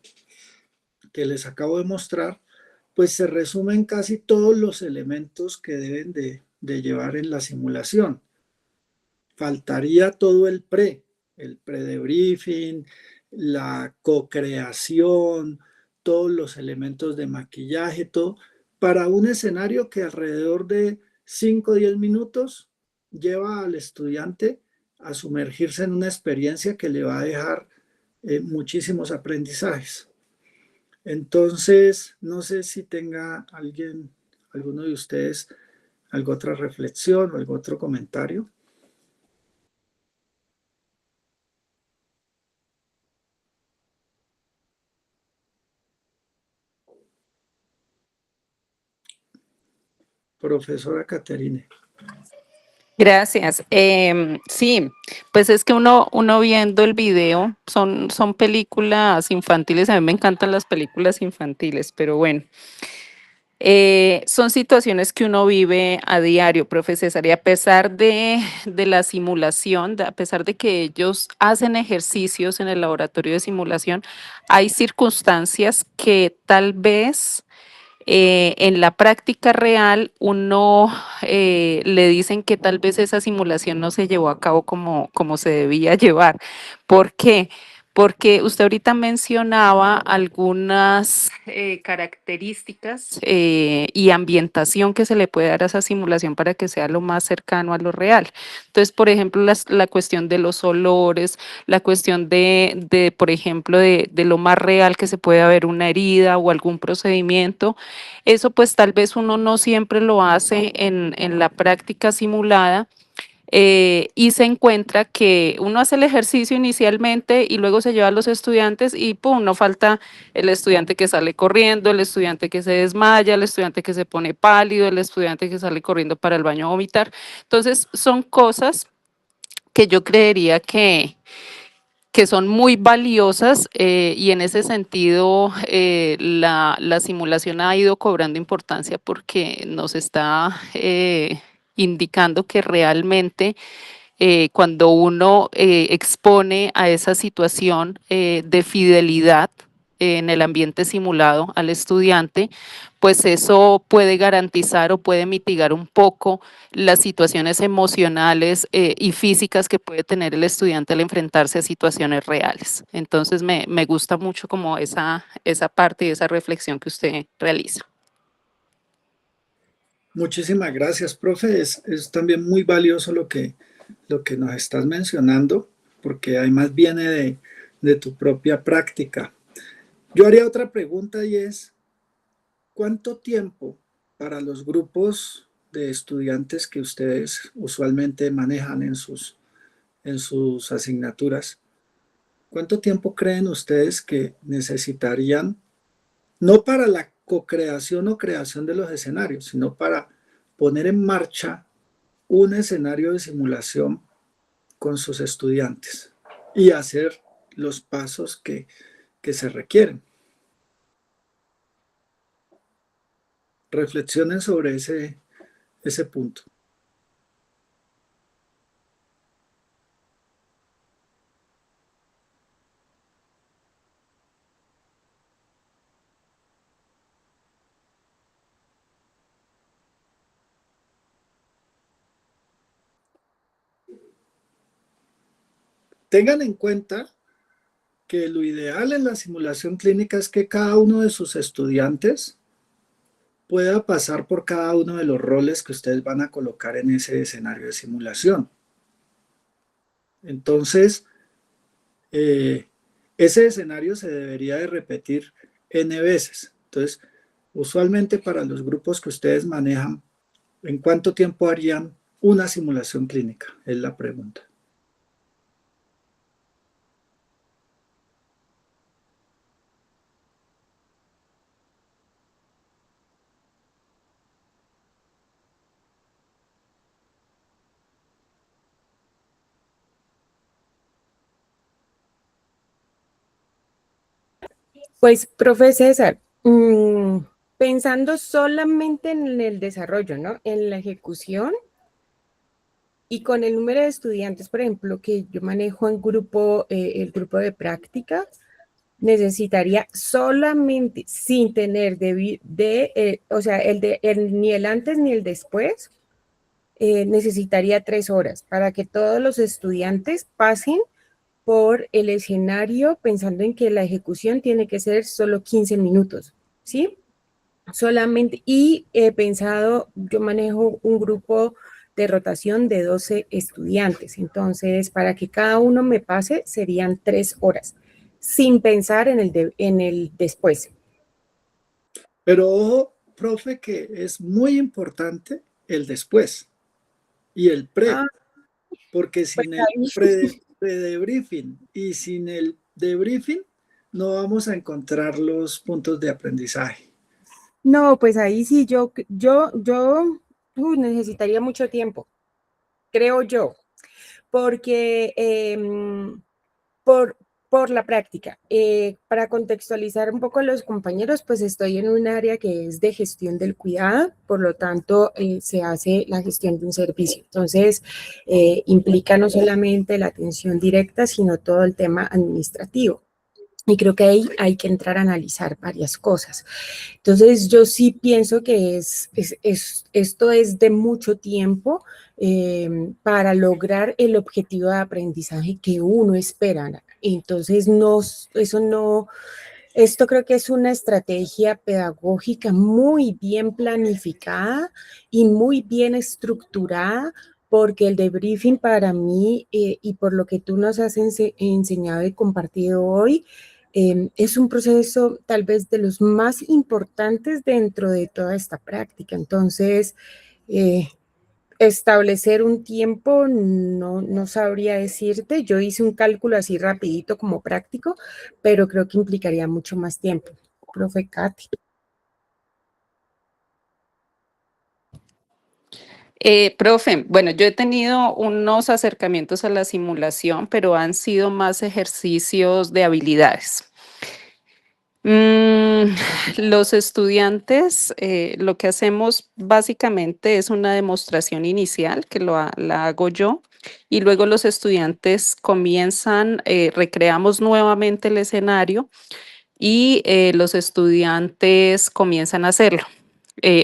les acabo de mostrar, pues se resumen casi todos los elementos que deben de llevar en la simulación. Faltaría todo el pre-debriefing, la co-creación, todos los elementos de maquillaje, todo, para un escenario que alrededor de 5 o 10 minutos lleva al estudiante a sumergirse en una experiencia que le va a dejar muchísimos aprendizajes. Entonces, no sé si tenga alguno de ustedes, alguna otra reflexión o algún otro comentario. Profesora Caterine. Gracias. Sí, pues es que uno viendo el video, son películas infantiles, a mí me encantan las películas infantiles, pero bueno, son situaciones que uno vive a diario, profe César, y a pesar de la simulación, a pesar de que ellos hacen ejercicios en el laboratorio de simulación, hay circunstancias que tal vez en la práctica real uno le dicen que tal vez esa simulación no se llevó a cabo como se debía llevar. ¿Por qué? Porque usted ahorita mencionaba algunas características y ambientación que se le puede dar a esa simulación para que sea lo más cercano a lo real. Entonces, por ejemplo, la cuestión de los olores, la cuestión por ejemplo, de lo más real que se puede haber una herida o algún procedimiento. Eso pues tal vez uno no siempre lo hace en la práctica simulada. y se encuentra que uno hace el ejercicio inicialmente y luego se lleva a los estudiantes y pum, no falta el estudiante que sale corriendo, el estudiante que se desmaya, el estudiante que se pone pálido, el estudiante que sale corriendo para el baño a vomitar. Entonces, son cosas que yo creería que son muy valiosas y en ese sentido la simulación ha ido cobrando importancia porque nos está indicando que realmente cuando uno expone a esa situación de fidelidad en el ambiente simulado al estudiante, pues eso puede garantizar o puede mitigar un poco las situaciones emocionales y físicas que puede tener el estudiante al enfrentarse a situaciones reales. Entonces me gusta mucho como esa parte y esa reflexión que usted realiza. Muchísimas gracias, profe. Es también muy valioso lo que nos estás mencionando, porque además viene de tu propia práctica. Yo haría otra pregunta y es, ¿cuánto tiempo para los grupos de estudiantes que ustedes usualmente manejan en sus asignaturas, cuánto tiempo creen ustedes que necesitarían, no para la co-creación o creación de los escenarios, sino para poner en marcha un escenario de simulación con sus estudiantes y hacer los pasos que se requieren? Reflexionen sobre ese punto. Tengan en cuenta que lo ideal en la simulación clínica es que cada uno de sus estudiantes pueda pasar por cada uno de los roles que ustedes van a colocar en ese escenario de simulación. Entonces, ese escenario se debería de repetir N veces. Entonces, usualmente para los grupos que ustedes manejan, ¿en cuánto tiempo harían una simulación clínica? Es la pregunta. Pues, profe César, pensando solamente en el desarrollo, ¿no? En la ejecución y con el número de estudiantes, por ejemplo, que yo manejo en grupo, el grupo de práctica, necesitaría solamente, sin tener o sea, ni el antes ni el después, necesitaría 3 horas para que todos los estudiantes pasen por el escenario pensando en que la ejecución tiene que ser solo 15 minutos, ¿sí? Solamente, y he pensado, yo manejo un grupo de rotación de 12 estudiantes, entonces para que cada uno me pase serían 3 horas, sin pensar en el después. Pero ojo, profe, que es muy importante el después y el pre, porque sin el pre-debriefing y sin el debriefing no vamos a encontrar los puntos de aprendizaje. No, pues ahí sí yo necesitaría mucho tiempo, creo yo, porque por la práctica. Para contextualizar un poco a los compañeros, pues estoy en un área que es de gestión del cuidado, por lo tanto se hace la gestión de un servicio. Entonces, implica no solamente la atención directa, sino todo el tema administrativo. Y creo que ahí hay que entrar a analizar varias cosas. Entonces, yo sí pienso que esto es de mucho tiempo para lograr el objetivo de aprendizaje que uno espera. Entonces, esto creo que es una estrategia pedagógica muy bien planificada y muy bien estructurada, porque el debriefing para mí y por lo que tú nos has enseñado y compartido hoy, es un proceso tal vez de los más importantes dentro de toda esta práctica. Entonces, establecer un tiempo no sabría decirte. Yo hice un cálculo así rapidito como práctico, pero creo que implicaría mucho más tiempo. Profe Katy. Profe, bueno, yo he tenido unos acercamientos a la simulación, pero han sido más ejercicios de habilidades. Los estudiantes, lo que hacemos básicamente es una demostración inicial, que la hago yo, y luego los estudiantes comienzan, recreamos nuevamente el escenario y los estudiantes comienzan a hacerlo,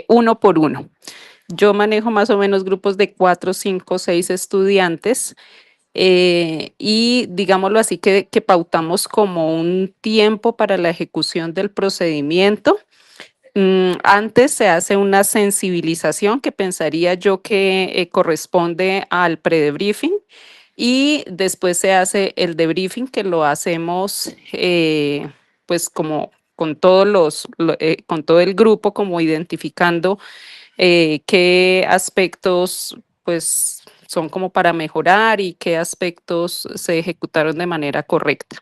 uno por uno. Yo manejo más o menos grupos de 4, 5, 6 estudiantes y digámoslo así que pautamos como un tiempo para la ejecución del procedimiento. Antes se hace una sensibilización que pensaría yo que corresponde al pre-debriefing y después se hace el debriefing que lo hacemos pues como con todos con todo el grupo, como identificando qué aspectos pues son como para mejorar y qué aspectos se ejecutaron de manera correcta.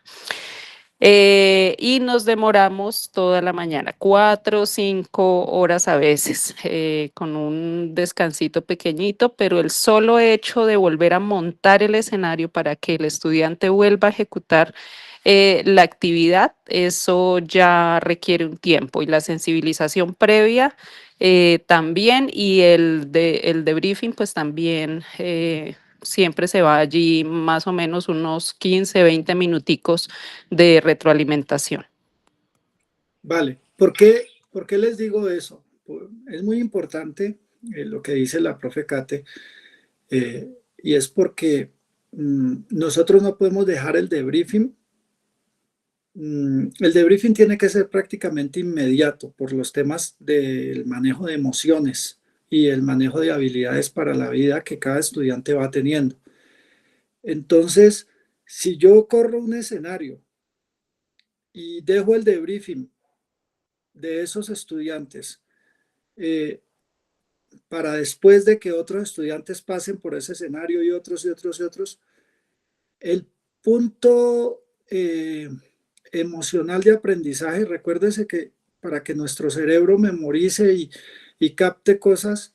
Y nos demoramos toda la mañana, 4 o 5 horas a veces, con un descansito pequeñito, pero el solo hecho de volver a montar el escenario para que el estudiante vuelva a ejecutar la actividad, eso ya requiere un tiempo y la sensibilización previa también y el debriefing pues también siempre se va allí más o menos unos 15, 20 minuticos de retroalimentación. Vale, ¿por qué les digo eso? Es muy importante lo que dice la profe Kate, y es porque nosotros no podemos dejar el debriefing. El debriefing tiene que ser prácticamente inmediato por los temas del manejo de emociones y el manejo de habilidades para la vida que cada estudiante va teniendo. Entonces, si yo corro un escenario y dejo el debriefing de esos estudiantes para después de que otros estudiantes pasen por ese escenario y otros, el punto emocional de aprendizaje, recuérdese que para que nuestro cerebro memorice y capte cosas,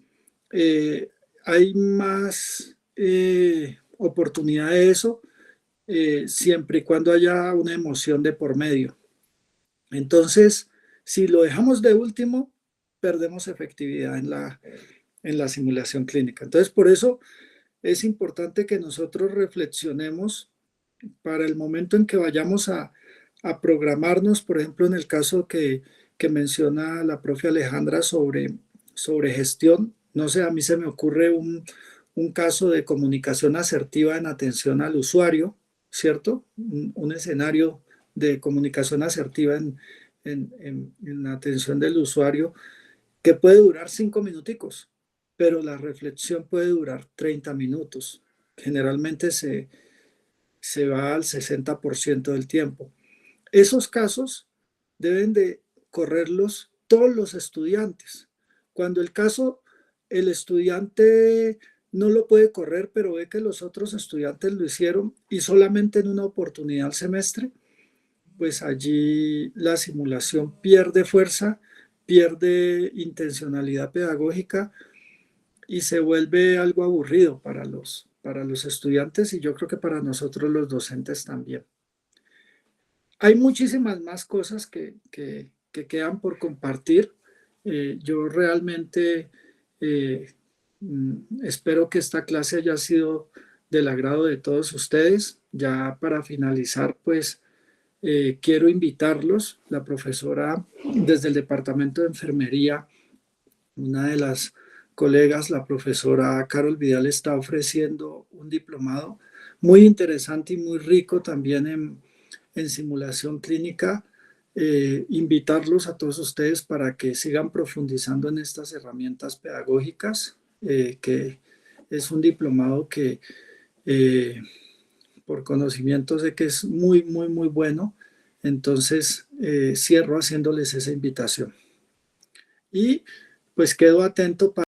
hay más oportunidad de eso siempre y cuando haya una emoción de por medio. Entonces, si lo dejamos de último, perdemos efectividad en la simulación clínica. Entonces, por eso es importante que nosotros reflexionemos para el momento en que vayamos a programarnos, por ejemplo, en el caso que menciona la profe Alejandra sobre gestión. No sé, a mí se me ocurre un caso de comunicación asertiva en atención al usuario, ¿cierto? Un escenario de comunicación asertiva en la atención del usuario que puede durar 5 minuticos, pero la reflexión puede durar 30 minutos. Generalmente se va al 60% del tiempo. Esos casos deben de correrlos todos los estudiantes. Cuando el estudiante no lo puede correr, pero ve que los otros estudiantes lo hicieron y solamente en una oportunidad al semestre, pues allí la simulación pierde fuerza, pierde intencionalidad pedagógica y se vuelve algo aburrido para los estudiantes y yo creo que para nosotros los docentes también. Hay muchísimas más cosas que quedan por compartir. Yo realmente espero que esta clase haya sido del agrado de todos ustedes. Ya para finalizar, pues quiero invitarlos, la profesora desde el Departamento de Enfermería, una de las colegas, la profesora Carol Vidal, está ofreciendo un diplomado muy interesante y muy rico también en simulación clínica. Invitarlos a todos ustedes para que sigan profundizando en estas herramientas pedagógicas, que es un diplomado que por conocimiento sé que es muy, muy, muy bueno. Entonces cierro haciéndoles esa invitación. Y pues quedo atento para